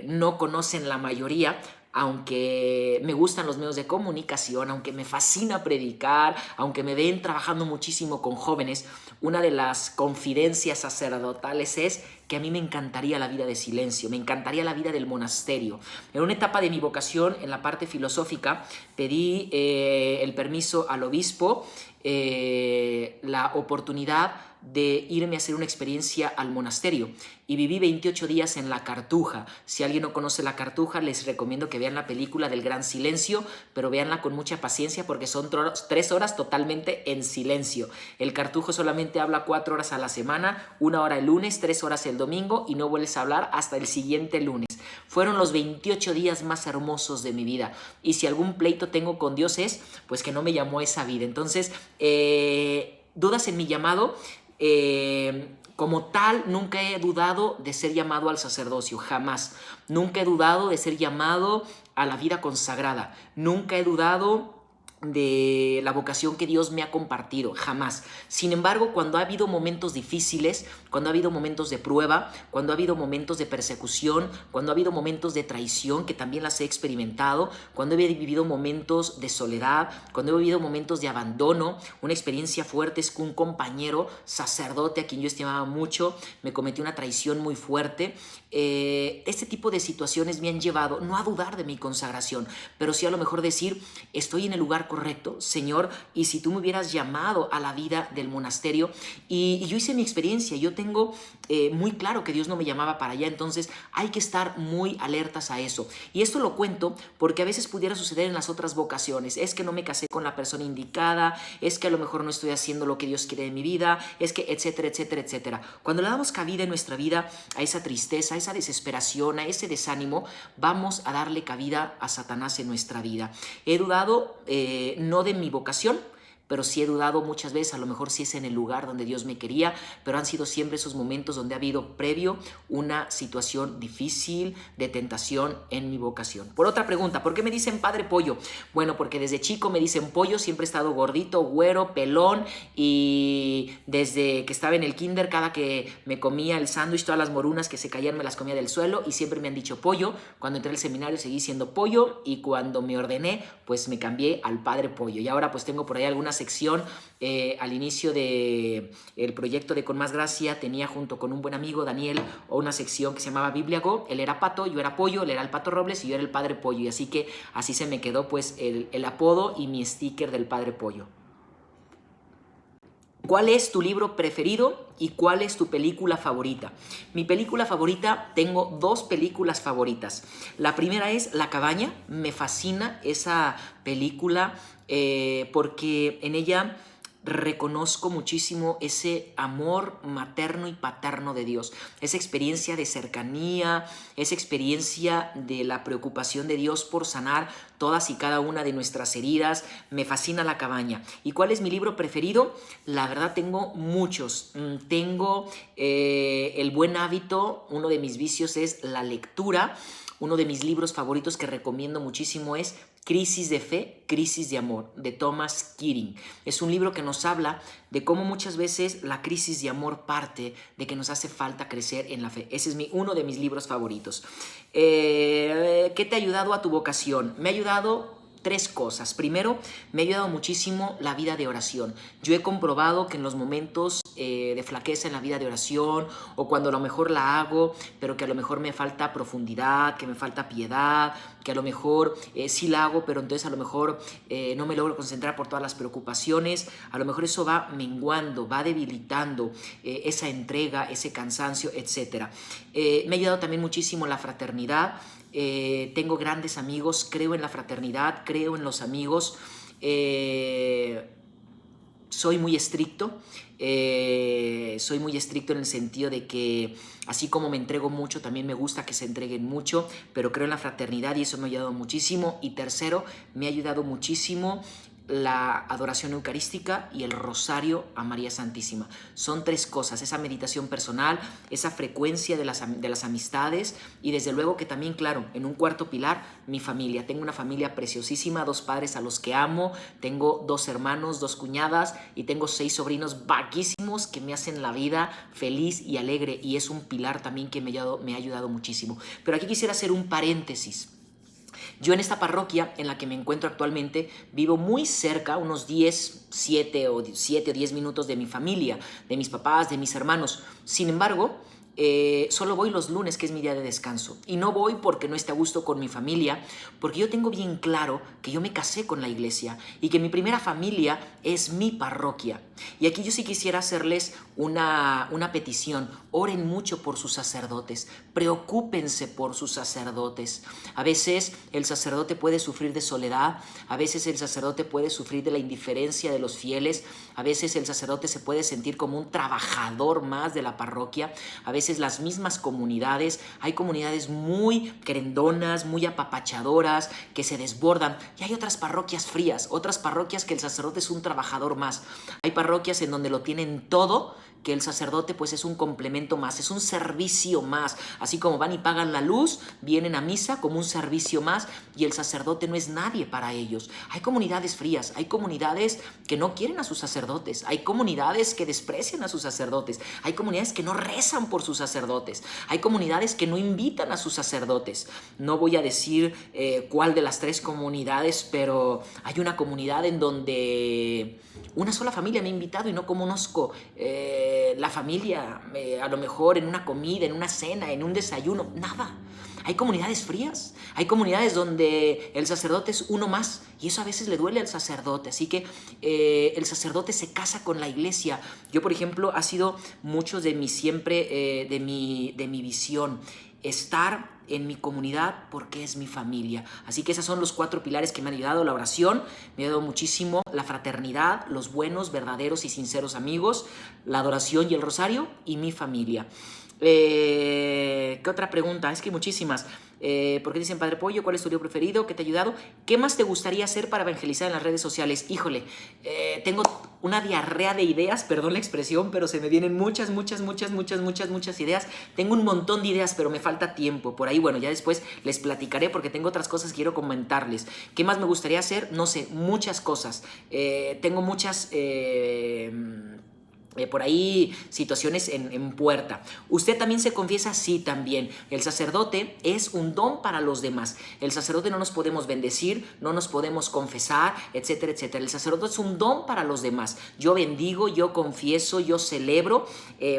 Speaker 1: no conocen la mayoría, aunque me gustan los medios de comunicación, aunque me fascina predicar, aunque me ven trabajando muchísimo con jóvenes, una de las confidencias sacerdotales es que a mí me encantaría la vida de silencio, me encantaría la vida del monasterio. En una etapa de mi vocación, en la parte filosófica, pedí el permiso al obispo, la oportunidad de irme a hacer una experiencia al monasterio, y viví 28 días en la Cartuja. Si alguien no conoce la Cartuja, les recomiendo que vean la película del Gran Silencio, pero véanla con mucha paciencia porque son 3 horas totalmente en silencio. El Cartujo solamente habla 4 horas a la semana, 1 hora el lunes, 3 horas el domingo, y no vuelves a hablar hasta el siguiente lunes. Fueron los 28 días más hermosos de mi vida, y si algún pleito tengo con Dios es pues que no me llamó a esa vida. Entonces, dudas en mi llamado. Como tal, nunca he dudado de ser llamado al sacerdocio, jamás. Nunca he dudado de ser llamado a la vida consagrada. Nunca he dudado de la vocación que Dios me ha compartido, jamás. Sin embargo, cuando ha habido momentos difíciles, cuando ha habido momentos de prueba, cuando ha habido momentos de persecución, cuando ha habido momentos de traición, que también las he experimentado, cuando he vivido momentos de soledad, cuando he vivido momentos de abandono, una experiencia fuerte es que un compañero sacerdote a quien yo estimaba mucho me cometió una traición muy fuerte. Este tipo de situaciones me han llevado no a dudar de mi consagración, pero sí a lo mejor decir, estoy en el lugar correcto, Señor, y si tú me hubieras llamado a la vida del monasterio, y yo hice mi experiencia, yo tengo muy claro que Dios no me llamaba para allá, entonces hay que estar muy alertas a eso. Y esto lo cuento porque a veces pudiera suceder en las otras vocaciones, es que no me casé con la persona indicada, es que a lo mejor no estoy haciendo lo que Dios quiere de mi vida, es que etcétera, etcétera, etcétera. Cuando le damos cabida en nuestra vida a esa tristeza, a esa desesperación, a ese desánimo, vamos a darle cabida a Satanás en nuestra vida. He dudado no de mi vocación, pero sí he dudado muchas veces, a lo mejor sí es en el lugar donde Dios me quería, pero han sido siempre esos momentos donde ha habido previo una situación difícil de tentación en mi vocación. Por otra pregunta, ¿por qué me dicen Padre Pollo? Bueno, porque desde chico me dicen pollo, siempre he estado gordito, güero, pelón, y desde que estaba en el kinder, cada que me comía el sándwich, todas las morunas que se caían me las comía del suelo, y siempre me han dicho pollo. Cuando entré al seminario seguí siendo pollo, y cuando me ordené, pues me cambié al Padre Pollo, y ahora pues tengo por ahí algunas sección. Al inicio del proyecto de Con Más Gracia tenía junto con un buen amigo, Daniel, una sección que se llamaba Biblia Go. Él era Pato, yo era Pollo, él era el Pato Robles y yo era el Padre Pollo, y así que así se me quedó pues el apodo y mi sticker del Padre Pollo. ¿Cuál es tu libro preferido y cuál es tu película favorita? Mi película favorita, tengo dos películas favoritas. La primera es La Cabaña, me fascina esa película porque en ella reconozco muchísimo ese amor materno y paterno de Dios, esa experiencia de cercanía, esa experiencia de la preocupación de Dios por sanar todas y cada una de nuestras heridas. Me fascina La Cabaña. ¿Y cuál es mi libro preferido? La verdad tengo muchos. Tengo El Buen Hábito, uno de mis vicios es la lectura. Uno de mis libros favoritos que recomiendo muchísimo es Crisis de Fe, Crisis de Amor, de Thomas Keating. Es un libro que nos habla de cómo muchas veces la crisis de amor parte de que nos hace falta crecer en la fe. Ese es uno de mis libros favoritos. ¿Qué te ha ayudado a tu vocación? Me ha ayudado tres cosas. Primero, me ha ayudado muchísimo la vida de oración. Yo he comprobado que en los momentos de flaqueza en la vida de oración, o cuando a lo mejor la hago, pero que a lo mejor me falta profundidad, que me falta piedad, que a lo mejor sí la hago, pero entonces a lo mejor no me logro concentrar por todas las preocupaciones, a lo mejor eso va menguando, va debilitando esa entrega, ese cansancio, etc. Me ha ayudado también muchísimo la fraternidad. Tengo grandes amigos, creo en la fraternidad, creo en los amigos. Soy muy estricto. Soy muy estricto en el sentido de que así como me entrego mucho, también me gusta que se entreguen mucho, pero creo en la fraternidad y eso me ha ayudado muchísimo. Y tercero, me ha ayudado muchísimo la adoración eucarística y el rosario a María Santísima. Son tres cosas: esa meditación personal, esa frecuencia de las amistades, y desde luego que también, claro, en un cuarto pilar, mi familia. Tengo una familia preciosísima, 2 padres a los que amo, tengo 2 hermanos, 2 cuñadas y tengo 6 sobrinos vaquísimos que me hacen la vida feliz y alegre, y es un pilar también que me ha ayudado muchísimo. Pero aquí quisiera hacer un paréntesis. Yo en esta parroquia en la que me encuentro actualmente vivo muy cerca, unos 7 o 10 minutos de mi familia, de mis papás, de mis hermanos. Sin embargo, solo voy los lunes, que es mi día de descanso. Y no voy porque no esté a gusto con mi familia, porque yo tengo bien claro que yo me casé con la iglesia y que mi primera familia es mi parroquia. Y aquí yo sí quisiera hacerles una petición. Oren mucho por sus sacerdotes, preocúpense por sus sacerdotes. A veces el sacerdote puede sufrir de soledad, a veces el sacerdote puede sufrir de la indiferencia de los fieles, a veces el sacerdote se puede sentir como un trabajador más de la parroquia, a veces veces las mismas comunidades, hay comunidades muy querendonas, muy apapachadoras, que se desbordan, y hay otras parroquias frías, otras parroquias que el sacerdote es un trabajador más. Hay parroquias en donde lo tienen todo, que el sacerdote pues es un complemento más, es un servicio más, así como van y pagan la luz, vienen a misa como un servicio más y el sacerdote no es nadie para ellos. Hay comunidades frías, hay comunidades que no quieren a sus sacerdotes, hay comunidades que desprecian a sus sacerdotes, hay comunidades que no rezan por sus sacerdotes, hay comunidades que no invitan a sus sacerdotes. No voy a decir cuál de las tres comunidades, pero hay una comunidad en donde una sola familia me ha invitado y no conozco la familia, a lo mejor en una comida, en una cena, en un desayuno, nada. Hay comunidades frías, hay comunidades donde el sacerdote es uno más y eso a veces le duele al sacerdote, así que el sacerdote se casa con la iglesia. Yo, por ejemplo, ha sido mucho de mi siempre, de mi visión, estar en mi comunidad porque es mi familia. Así que esos son los 4 pilares que me han ayudado: la oración, me ha ayudado muchísimo, la fraternidad, los buenos, verdaderos y sinceros amigos, la adoración y el rosario, y mi familia. ¿Qué otra pregunta? Es que hay muchísimas. ¿Por qué dicen Padre Pollo? ¿Cuál es tu libro preferido? ¿Qué te ha ayudado? ¿Qué más te gustaría hacer para evangelizar en las redes sociales? Híjole, tengo una diarrea de ideas, perdón la expresión, pero se me vienen muchas ideas. Tengo un montón de ideas, pero me falta tiempo. Por ahí, bueno, ya después les platicaré porque tengo otras cosas que quiero comentarles. ¿Qué más me gustaría hacer? No sé, muchas cosas. Tengo muchas... por ahí situaciones en puerta. ¿Usted también se confiesa? Sí, también. El sacerdote es un don para los demás. El sacerdote no nos podemos bendecir, no nos podemos confesar, etcétera, etcétera. El sacerdote es un don para los demás. Yo bendigo, yo confieso, yo celebro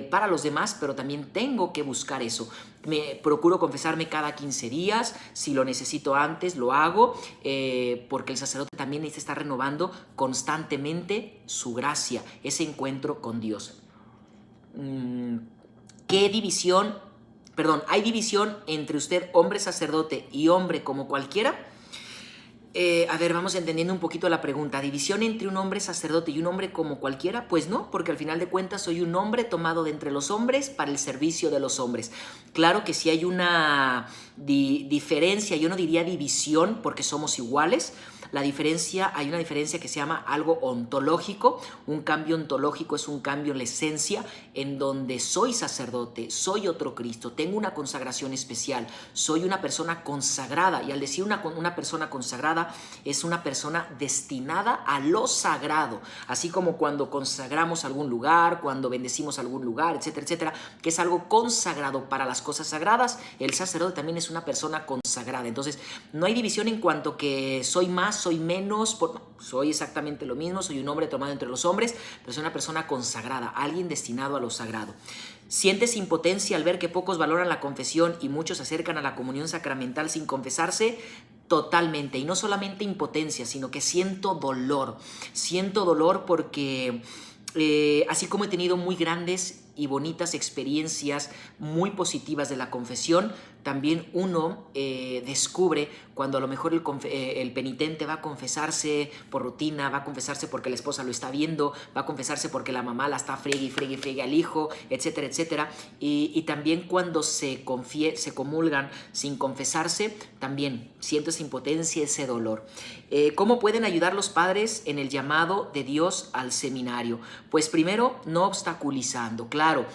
Speaker 1: para los demás, pero también tengo que buscar eso. Me procuro confesarme cada 15 días, si lo necesito antes lo hago, porque el sacerdote también necesita estar renovando constantemente su gracia, ese encuentro con Dios. ¿Qué división? Perdón, ¿hay división entre usted, hombre sacerdote, y hombre como cualquiera? A ver, vamos entendiendo un poquito la pregunta. ¿División entre un hombre sacerdote y un hombre como cualquiera? Pues no, porque al final de cuentas soy un hombre tomado de entre los hombres para el servicio de los hombres. Claro que sí hay una diferencia, yo no diría división porque somos iguales. Hay una diferencia que se llama algo ontológico. Un cambio ontológico es un cambio en la esencia, en donde soy sacerdote, soy otro Cristo, tengo una consagración especial, soy una persona consagrada. Y al decir una persona consagrada, es una persona destinada a lo sagrado. Así como cuando consagramos algún lugar, cuando bendecimos algún lugar, etcétera, etcétera, que es algo consagrado para las cosas sagradas, el sacerdote también es una persona consagrada. Entonces, no hay división en cuanto que soy más, soy menos, soy exactamente lo mismo, soy un hombre tomado entre los hombres, pero soy una persona consagrada, alguien destinado a lo sagrado. ¿Sientes impotencia al ver que pocos valoran la confesión y muchos se acercan a la comunión sacramental sin confesarse? Totalmente, y no solamente impotencia, sino que siento dolor porque así como he tenido muy grandes y bonitas experiencias muy positivas de la confesión, también uno descubre cuando a lo mejor el penitente va a confesarse por rutina, va a confesarse porque la esposa lo está viendo, va a confesarse porque la mamá la está fregue al hijo, etcétera, etcétera. Y también cuando se comulgan sin confesarse, también siento esa impotencia, ese dolor. ¿Cómo pueden ayudar los padres en el llamado de Dios al seminario? Pues primero, no obstaculizando, claro.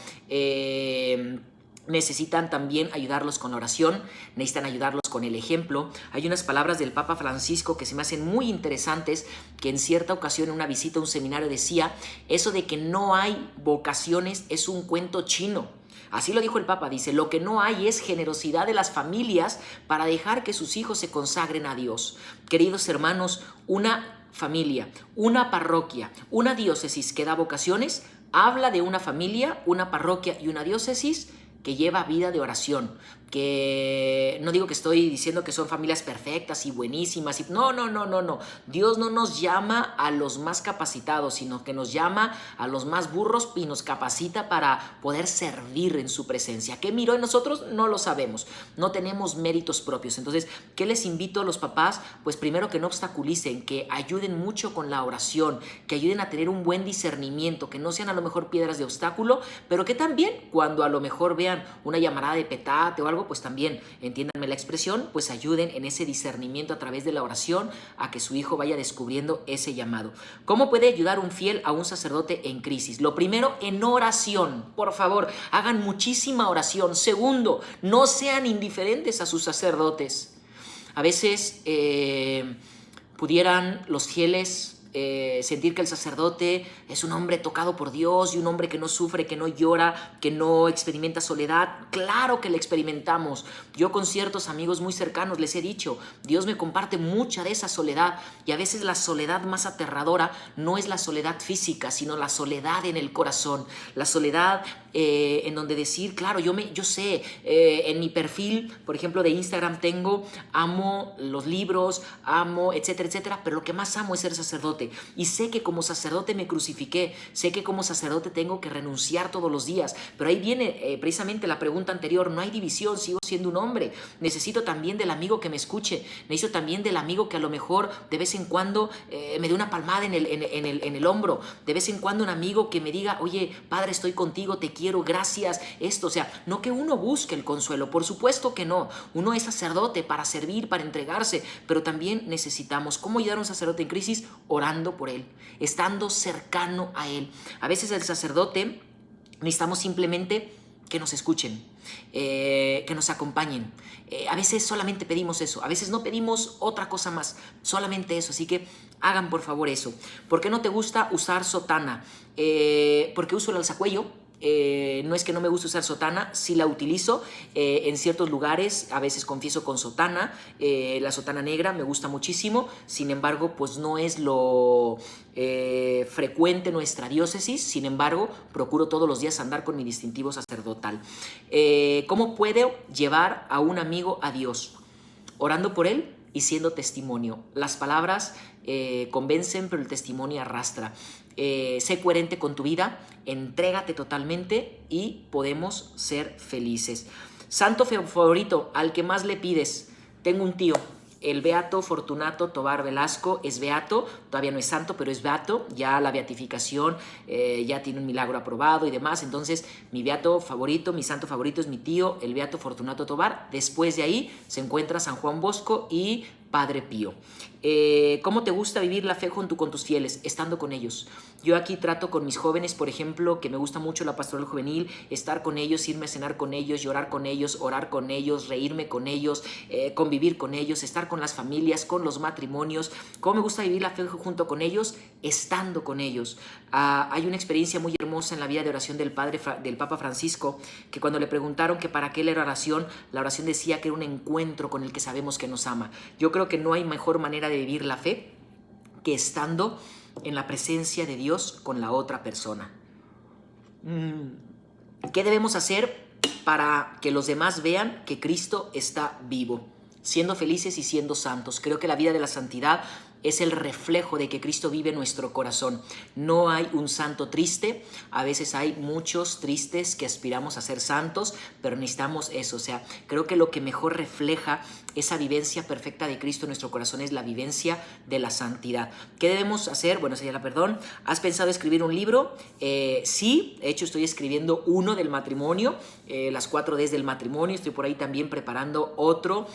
Speaker 1: Necesitan también ayudarlos con la oración, necesitan ayudarlos con el ejemplo. Hay unas palabras del Papa Francisco que se me hacen muy interesantes, que en cierta ocasión en una visita a un seminario decía, eso de que no hay vocaciones es un cuento chino. Así lo dijo el Papa, dice, lo que no hay es generosidad de las familias para dejar que sus hijos se consagren a Dios. Queridos hermanos, una familia, una parroquia, una diócesis que da vocaciones, habla de una familia, una parroquia y una diócesis que lleva vida de oración, que no digo que estoy diciendo que son familias perfectas y buenísimas. No, no, no, no, no. Dios no nos llama a los más capacitados, sino que nos llama a los más burros y nos capacita para poder servir en su presencia. ¿Qué miró en nosotros? No lo sabemos. No tenemos méritos propios. Entonces, ¿qué les invito a los papás? Pues primero que no obstaculicen, que ayuden mucho con la oración, que ayuden a tener un buen discernimiento, que no sean a lo mejor piedras de obstáculo, pero que también cuando a lo mejor vean una llamarada de petate o algo, pues también, entiéndanme la expresión, pues ayuden en ese discernimiento a través de la oración a que su hijo vaya descubriendo ese llamado. ¿Cómo puede ayudar un fiel a un sacerdote en crisis? Lo primero, en oración. Por favor, hagan muchísima oración. Segundo, no sean indiferentes a sus sacerdotes. A veces pudieran los fieles sentir que el sacerdote es un hombre tocado por Dios y un hombre que no sufre, que no llora, que no experimenta soledad. Claro que la experimentamos. Yo con ciertos amigos muy cercanos les he dicho, Dios me comparte mucha de esa soledad, y a veces la soledad más aterradora no es la soledad física, sino la soledad en el corazón, la soledad en donde decir, claro, yo sé, en mi perfil, por ejemplo, de Instagram tengo, amo los libros, amo, etcétera, etcétera, pero lo que más amo es ser sacerdote. Y sé que como sacerdote me crucifiqué, sé que como sacerdote tengo que renunciar todos los días, pero ahí viene precisamente la pregunta anterior, no hay división, sigo siendo un hombre, necesito también del amigo que me escuche, necesito también del amigo que a lo mejor de vez en cuando me dé una palmada en el hombro, de vez en cuando un amigo que me diga, oye, padre, estoy contigo, te quiero, gracias, esto, o sea, no que uno busque el consuelo, por supuesto que no, uno es sacerdote para servir, para entregarse, pero también necesitamos, ¿cómo ayudar a un sacerdote en crisis? Orando por él, estando cercano a él. A veces el sacerdote necesitamos simplemente que nos escuchen, que nos acompañen. A veces solamente pedimos eso, a veces no pedimos otra cosa más, solamente eso. Así que hagan por favor eso. ¿Por qué no te gusta usar sotana? Porque uso el alzacuello. No es que no me guste usar sotana, sí la utilizo en ciertos lugares, a veces confieso con sotana, la sotana negra me gusta muchísimo, sin embargo pues no es lo frecuente en nuestra diócesis, sin embargo procuro todos los días andar con mi distintivo sacerdotal. ¿Cómo puedo llevar a un amigo a Dios? Orando por él y siendo testimonio. Las palabras convencen, pero el testimonio arrastra. Sé coherente con tu vida, entrégate totalmente y podemos ser felices. Santo favorito, al que más le pides. Tengo un tío, el beato Fortunato Tobar Velasco, es beato, todavía no es santo, pero es beato, ya la beatificación, ya tiene un milagro aprobado y demás. Entonces mi beato favorito, mi santo favorito es mi tío, el beato Fortunato Tobar. Después de ahí se encuentra San Juan Bosco y Padre Pío. ¿Cómo te gusta vivir la fe junto con tus fieles? Estando con ellos. Yo aquí trato con mis jóvenes, por ejemplo, que me gusta mucho la pastoral juvenil, estar con ellos, irme a cenar con ellos, llorar con ellos, orar con ellos, reírme con ellos, convivir con ellos, estar con las familias, con los matrimonios. ¿Cómo me gusta vivir la fe junto con ellos? Estando con ellos. Hay una experiencia muy hermosa en la vida de oración del Papa Francisco, que cuando le preguntaron que para qué era oración, la oración decía que era un encuentro con el que sabemos que nos ama. Yo creo que no hay mejor manera de vivir la fe que estando en la presencia de Dios con la otra persona. ¿Qué debemos hacer para que los demás vean que Cristo está vivo? Siendo felices y siendo santos. Creo que la vida de la santidad es el reflejo de que Cristo vive en nuestro corazón. No hay un santo triste, a veces hay muchos tristes que aspiramos a ser santos, pero necesitamos eso. O sea, creo que lo que mejor refleja esa vivencia perfecta de Cristo en nuestro corazón es la vivencia de la santidad. ¿Qué debemos hacer? Bueno, sería la perdón. ¿Has pensado escribir un libro? Sí, de hecho estoy escribiendo uno del matrimonio, las 4 Ds del matrimonio. Estoy por ahí también preparando otro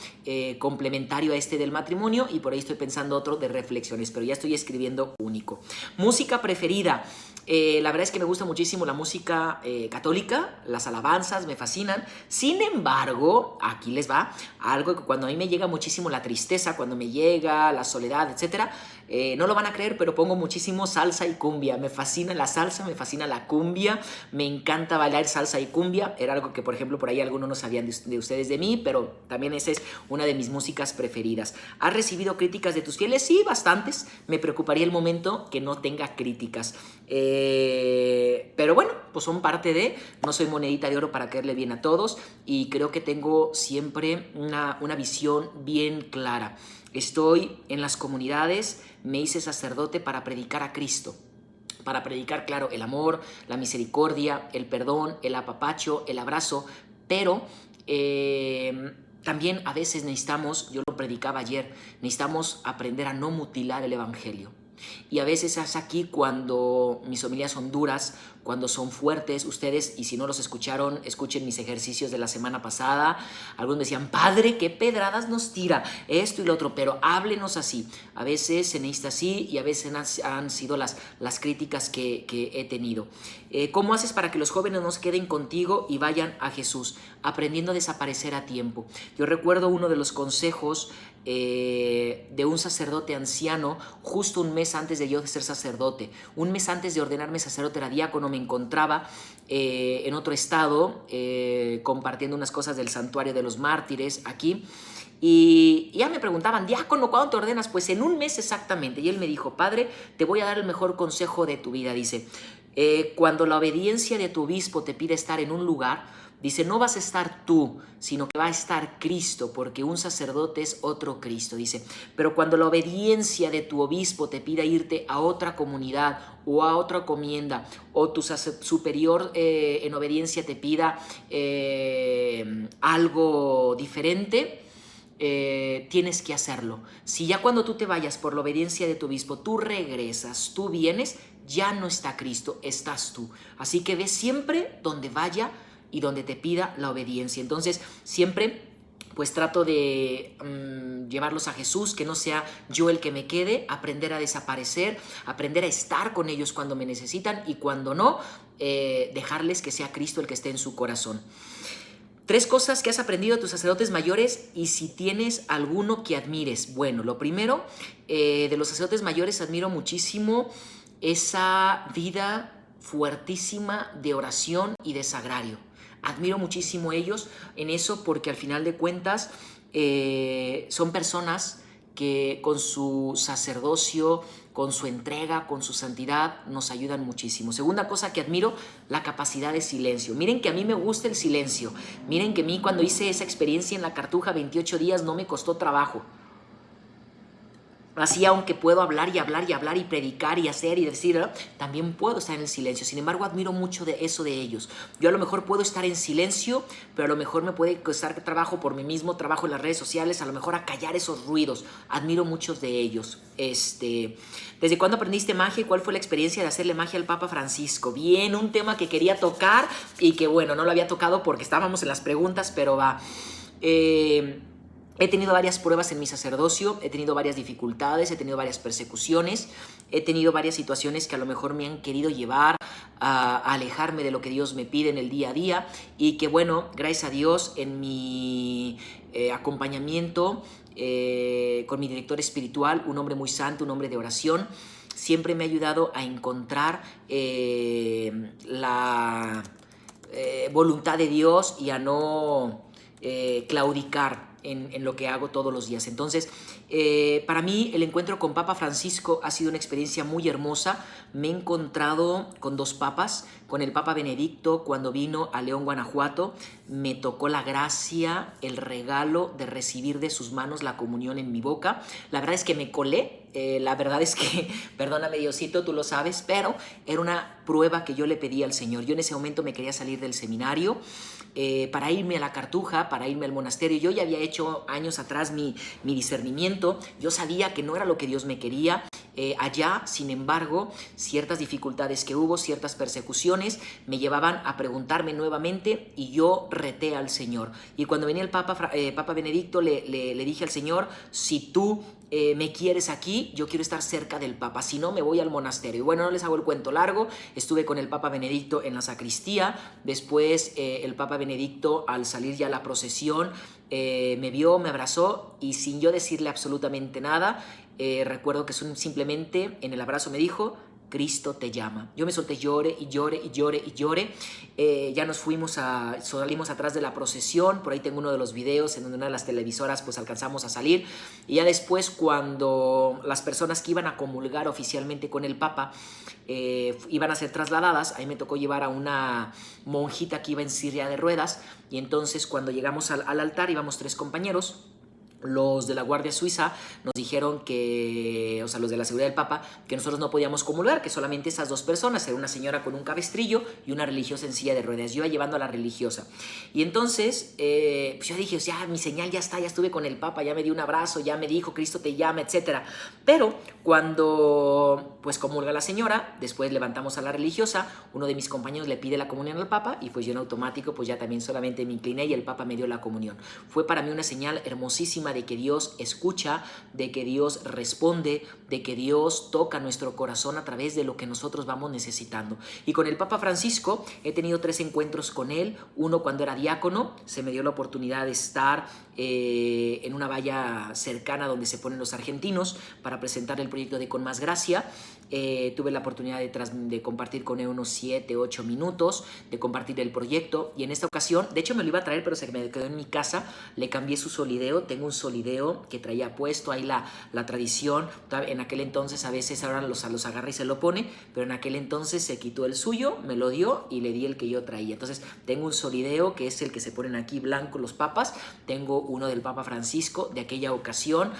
Speaker 1: complementario a este del matrimonio, y por ahí estoy pensando otro de reflexiones, pero ya estoy escribiendo único. Música preferida. La verdad es que me gusta muchísimo la música católica, las alabanzas me fascinan. Sin embargo, aquí les va algo que cuando a mí me llega muchísimo la tristeza, cuando me llega la soledad, etcétera, No lo van a creer, pero pongo muchísimo salsa y cumbia. Me fascina la salsa, me fascina la cumbia, me encanta bailar salsa y cumbia. Era algo que, por ejemplo, por ahí algunos no sabían de ustedes de mí, pero también esa es una de mis músicas preferidas. ¿Has recibido críticas de tus fieles? Sí, bastantes. Me preocuparía el momento que no tenga críticas. Pero bueno, pues son parte de... No soy monedita de oro para caerle bien a todos y creo que tengo siempre una visión bien clara. Estoy en las comunidades, me hice sacerdote para predicar a Cristo. Para predicar, claro, el amor, la misericordia, el perdón, el apapacho, el abrazo, pero también a veces necesitamos, yo lo predicaba ayer, necesitamos aprender a no mutilar el evangelio. Y a veces es aquí cuando mis homilías son duras, cuando son fuertes. Ustedes, y si no los escucharon, escuchen mis ejercicios de la semana pasada. Algunos me decían, padre, qué pedradas nos tira, esto y lo otro, pero háblenos así. A veces se necesita así y a veces han sido las críticas que he tenido. ¿Cómo haces para que los jóvenes no se queden contigo y vayan a Jesús? Aprendiendo a desaparecer a tiempo. Yo recuerdo uno de los consejos de un sacerdote anciano justo un mes antes de yo ser sacerdote. Un mes antes de ordenarme sacerdote, era diácono, me encontraba en otro estado compartiendo unas cosas del santuario de los mártires aquí. Y ya me preguntaban, diácono, ¿cuándo te ordenas? Pues en un mes exactamente. Y él me dijo, padre, te voy a dar el mejor consejo de tu vida. Dice, cuando la obediencia de tu obispo te pide estar en un lugar, dice, no vas a estar tú, sino que va a estar Cristo, porque un sacerdote es otro Cristo. Dice, pero cuando la obediencia de tu obispo te pida irte a otra comunidad o a otra comienda, o tu superior en obediencia te pida algo diferente, tienes que hacerlo. Si ya cuando tú te vayas por la obediencia de tu obispo, tú regresas, tú vienes, ya no está Cristo, estás tú. Así que ve siempre donde vaya y donde te pida la obediencia. Entonces siempre pues trato de llevarlos a Jesús, que no sea yo el que me quede, aprender a desaparecer, aprender a estar con ellos cuando me necesitan y cuando no, dejarles que sea Cristo el que esté en su corazón. 3 cosas que has aprendido de tus sacerdotes mayores y si tienes alguno que admires. Bueno, lo primero, de los sacerdotes mayores admiro muchísimo esa vida fuertísima de oración y de sagrario. Admiro muchísimo a ellos en eso porque al final de cuentas son personas que con su sacerdocio, con su entrega, con su santidad, nos ayudan muchísimo. Segunda cosa que admiro, la capacidad de silencio. Miren que a mí me gusta el silencio. Miren que a mí cuando hice esa experiencia en la Cartuja, 28 días, no me costó trabajo. Así, aunque puedo hablar y hablar y hablar y predicar y hacer y decir, también puedo estar en el silencio. Sin embargo, admiro mucho de eso de ellos. Yo a lo mejor puedo estar en silencio, pero a lo mejor me puede costar trabajo por mí mismo, trabajo en las redes sociales, a lo mejor a callar esos ruidos. Admiro muchos de ellos. ¿Desde cuándo aprendiste magia y cuál fue la experiencia de hacerle magia al Papa Francisco? Bien, un tema que quería tocar y que bueno, no lo había tocado porque estábamos en las preguntas, pero va... He tenido varias pruebas en mi sacerdocio, he tenido varias dificultades, he tenido varias persecuciones, he tenido varias situaciones que a lo mejor me han querido llevar a alejarme de lo que Dios me pide en el día a día y que bueno, gracias a Dios en mi acompañamiento con mi director espiritual, un hombre muy santo, un hombre de oración, siempre me ha ayudado a encontrar la voluntad de Dios y a no claudicar en lo que hago todos los días. Entonces, para mí el encuentro con Papa Francisco ha sido una experiencia muy hermosa. Me he encontrado con 2 papas, con el Papa Benedicto cuando vino a León, Guanajuato. Me tocó la gracia, el regalo de recibir de sus manos la comunión en mi boca. La verdad es que me colé. La verdad es que, perdóname Diosito, tú lo sabes, pero era una prueba que yo le pedí al Señor. Yo en ese momento me quería salir del seminario para irme a la Cartuja, para irme al monasterio. Yo ya había hecho años atrás mi discernimiento. Yo sabía que no era lo que Dios me quería. Allá, sin embargo, ciertas dificultades que hubo, ciertas persecuciones, me llevaban a preguntarme nuevamente y yo reté al Señor. Y cuando venía el Papa Benedicto, le dije al Señor, si tú me quieres aquí, yo quiero estar cerca del Papa, si no me voy al monasterio. Y bueno, no les hago el cuento largo, estuve con el Papa Benedicto en la sacristía, después el Papa Benedicto al salir ya a la procesión me vio, me abrazó y sin yo decirle absolutamente nada, recuerdo que simplemente en el abrazo me dijo: Cristo te llama. Yo me solté, llore y llore y llore y llore. Ya salimos atrás de la procesión. Por ahí tengo uno de los videos en donde una de las televisoras pues alcanzamos a salir. Y ya después, cuando las personas que iban a comulgar oficialmente con el Papa iban a ser trasladadas, ahí me tocó llevar a una monjita que iba en silla de ruedas. Y entonces, cuando llegamos al altar, íbamos 3 compañeros. Los de la Guardia Suiza nos dijeron que, o sea, los de la seguridad del Papa, que nosotros no podíamos comulgar, que solamente esas 2 personas, era una señora con un cabestrillo y una religiosa en silla de ruedas. Yo iba llevando a la religiosa. Y entonces, pues yo dije, ya, mi señal ya está, ya estuve con el Papa, ya me dio un abrazo, ya me dijo, Cristo te llama, etc. Pero cuando, pues, comulga la señora, después levantamos a la religiosa, uno de mis compañeros le pide la comunión al Papa y pues yo en automático, pues ya también solamente me incliné y el Papa me dio la comunión. Fue para mí una señal hermosísima de que Dios escucha, de que Dios responde, de que Dios toca nuestro corazón a través de lo que nosotros vamos necesitando. Y con el Papa Francisco he tenido 3 encuentros con él. Uno, cuando era diácono, se me dio la oportunidad de estar en una valla cercana donde se ponen los argentinos para presentar el proyecto de Con Más Gracia. Tuve la oportunidad de compartir con él unos 7, 8 minutos, de compartir el proyecto. Y en esta ocasión, de hecho me lo iba a traer, pero se me quedó en mi casa. Le cambié su solideo. Tengo un solideo que traía puesto ahí la tradición. En aquel entonces, a veces ahora los agarra y se lo pone, pero en aquel entonces se quitó el suyo, me lo dio y le di el que yo traía. Entonces tengo un solideo que es el que se ponen aquí blanco los papas. Tengo uno del Papa Francisco de aquella ocasión.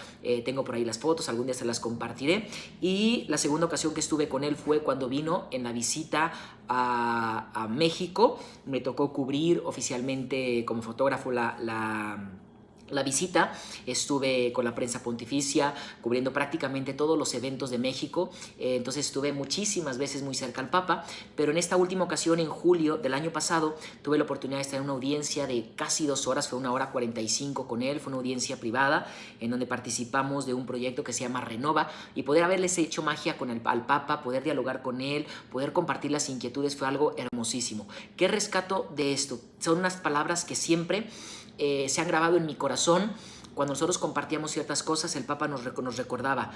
Speaker 1: Tengo por ahí las fotos, algún día se las compartiré. Y la segunda ocasión que estuve con él fue cuando vino en la visita a México. Me tocó cubrir oficialmente como fotógrafo la visita. Estuve con la prensa pontificia cubriendo prácticamente todos los eventos de México. Entonces estuve muchísimas veces muy cerca al Papa, pero en esta última ocasión, en julio del año pasado, tuve la oportunidad de estar en una audiencia de casi 2 horas, fue 1 hora 45 con él. Fue una audiencia privada en donde participamos de un proyecto que se llama Renova, y poder haberles hecho magia al Papa, poder dialogar con él, poder compartir las inquietudes, fue algo hermosísimo. ¿Qué rescato de esto? Son unas palabras que siempre se han grabado en mi corazón. Cuando nosotros compartíamos ciertas cosas, el Papa nos recordaba,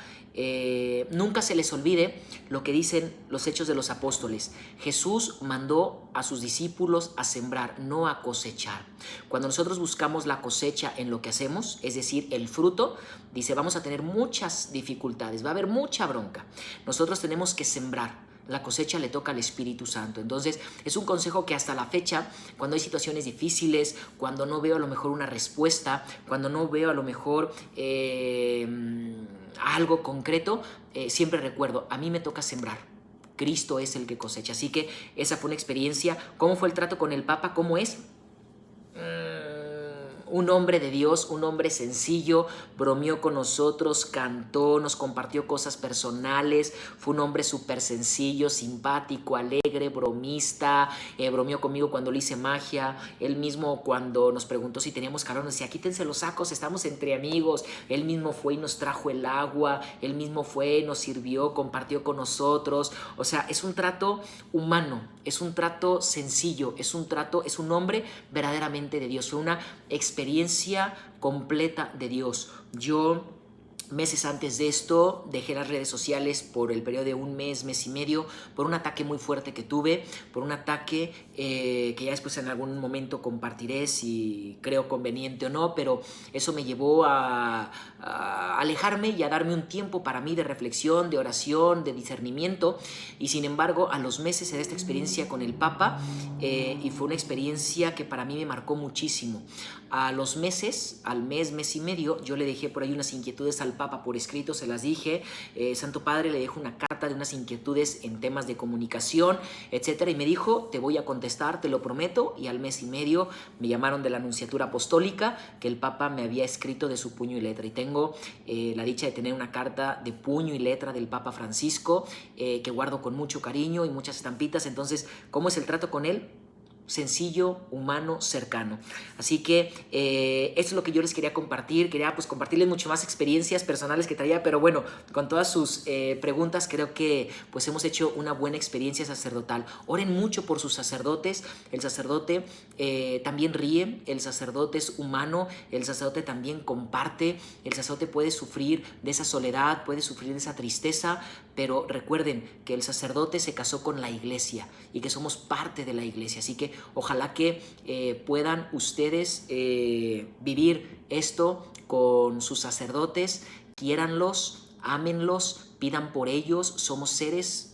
Speaker 1: nunca se les olvide lo que dicen los Hechos de los Apóstoles. Jesús mandó a sus discípulos a sembrar, no a cosechar. Cuando nosotros buscamos la cosecha en lo que hacemos, es decir, el fruto, dice, vamos a tener muchas dificultades, va a haber mucha bronca. Nosotros tenemos que sembrar. La cosecha le toca al Espíritu Santo. Entonces es un consejo que hasta la fecha, cuando hay situaciones difíciles, cuando no veo a lo mejor una respuesta, cuando no veo a lo mejor algo concreto, siempre recuerdo, a mí me toca sembrar. Cristo es el que cosecha. Así que esa fue una experiencia. ¿Cómo fue el trato con el Papa? ¿Cómo es? Un hombre de Dios, un hombre sencillo, bromeó con nosotros, cantó, nos compartió cosas personales. Fue un hombre súper sencillo, simpático, alegre, bromista. Bromeó conmigo cuando le hice magia. Él mismo, cuando nos preguntó si teníamos calor, nos decía, quítense los sacos, estamos entre amigos. Él mismo fue y nos trajo el agua. Él mismo fue, nos sirvió, compartió con nosotros. O sea, es un trato humano, es un trato sencillo, es un hombre verdaderamente de Dios. Fue una experiencia completa de Dios. Yo, meses antes de esto, dejé las redes sociales por el periodo de 1 mes, mes y medio, por un ataque muy fuerte que tuve, por un ataque que ya después en algún momento compartiré si creo conveniente o no, pero eso me llevó a alejarme y a darme un tiempo para mí de reflexión, de oración, de discernimiento. Y sin embargo, a los meses se da esta experiencia con el Papa y fue una experiencia que para mí me marcó muchísimo. A los meses, al mes, mes y medio, yo le dejé por ahí unas inquietudes al Papa por escrito, se las dije. Santo Padre, le dejo una carta de unas inquietudes en temas de comunicación, etcétera, y me dijo, te voy a contestar, te lo prometo. Y al mes y medio me llamaron de la Nunciatura Apostólica que el Papa me había escrito de su puño y letra, y tengo la dicha de tener una carta de puño y letra del Papa Francisco que guardo con mucho cariño y muchas estampitas. Entonces, ¿cómo es el trato con él? sencillo, humano, cercano. Así que esto es lo que yo les quería compartir. Quería pues compartirles mucho más experiencias personales que traía, pero bueno, con todas sus preguntas creo que pues hemos hecho una buena experiencia sacerdotal. Oren mucho por sus sacerdotes. El sacerdote también ríe, el sacerdote es humano, el sacerdote también comparte, el sacerdote puede sufrir de esa soledad, puede sufrir de esa tristeza, pero recuerden que el sacerdote se casó con la iglesia y que somos parte de la iglesia. Así que ojalá que puedan ustedes vivir esto con sus sacerdotes, quiéranlos, ámenlos, pidan por ellos, somos seres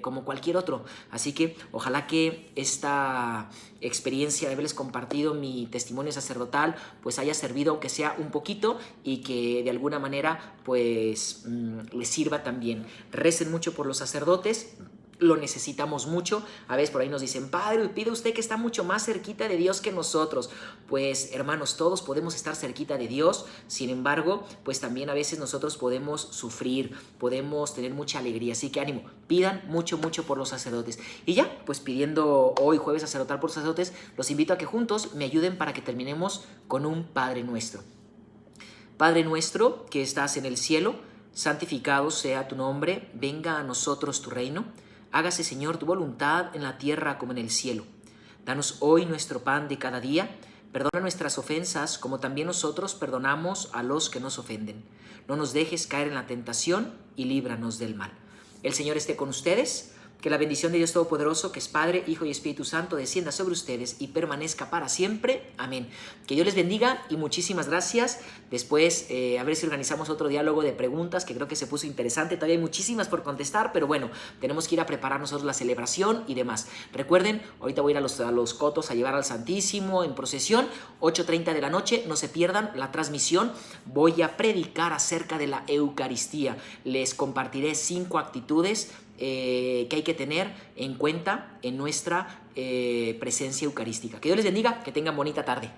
Speaker 1: como cualquier otro. Así que ojalá que esta experiencia de haberles compartido mi testimonio sacerdotal pues haya servido aunque sea un poquito y que de alguna manera pues les sirva también. Recen mucho por los sacerdotes. Lo necesitamos mucho. A veces por ahí nos dicen, padre, pide usted que está mucho más cerquita de Dios que nosotros. Pues hermanos, todos podemos estar cerquita de Dios. Sin embargo, pues también a veces nosotros podemos sufrir, podemos tener mucha alegría. Así que ánimo, pidan mucho, mucho por los sacerdotes. Y ya, pues pidiendo hoy jueves sacerdotal por los sacerdotes, los invito a que juntos me ayuden para que terminemos con un Padre Nuestro. Padre nuestro que estás en el cielo, santificado sea tu nombre, venga a nosotros tu reino. Hágase, Señor, tu voluntad en la tierra como en el cielo. Danos hoy nuestro pan de cada día. Perdona nuestras ofensas, como también nosotros perdonamos a los que nos ofenden. No nos dejes caer en la tentación y líbranos del mal. El Señor esté con ustedes. Que la bendición de Dios Todopoderoso, que es Padre, Hijo y Espíritu Santo, descienda sobre ustedes y permanezca para siempre. Amén. Que Dios les bendiga y muchísimas gracias. Después, a ver si organizamos otro diálogo de preguntas que creo que se puso interesante. Todavía hay muchísimas por contestar, pero bueno, tenemos que ir a preparar nosotros la celebración y demás. Recuerden, ahorita voy a ir a los cotos a llevar al Santísimo en procesión, 8:30 de la noche. No se pierdan la transmisión. Voy a predicar acerca de la Eucaristía. Les compartiré 5 actitudes que hay que tener en cuenta en nuestra presencia eucarística. Que Dios les bendiga, que tengan bonita tarde.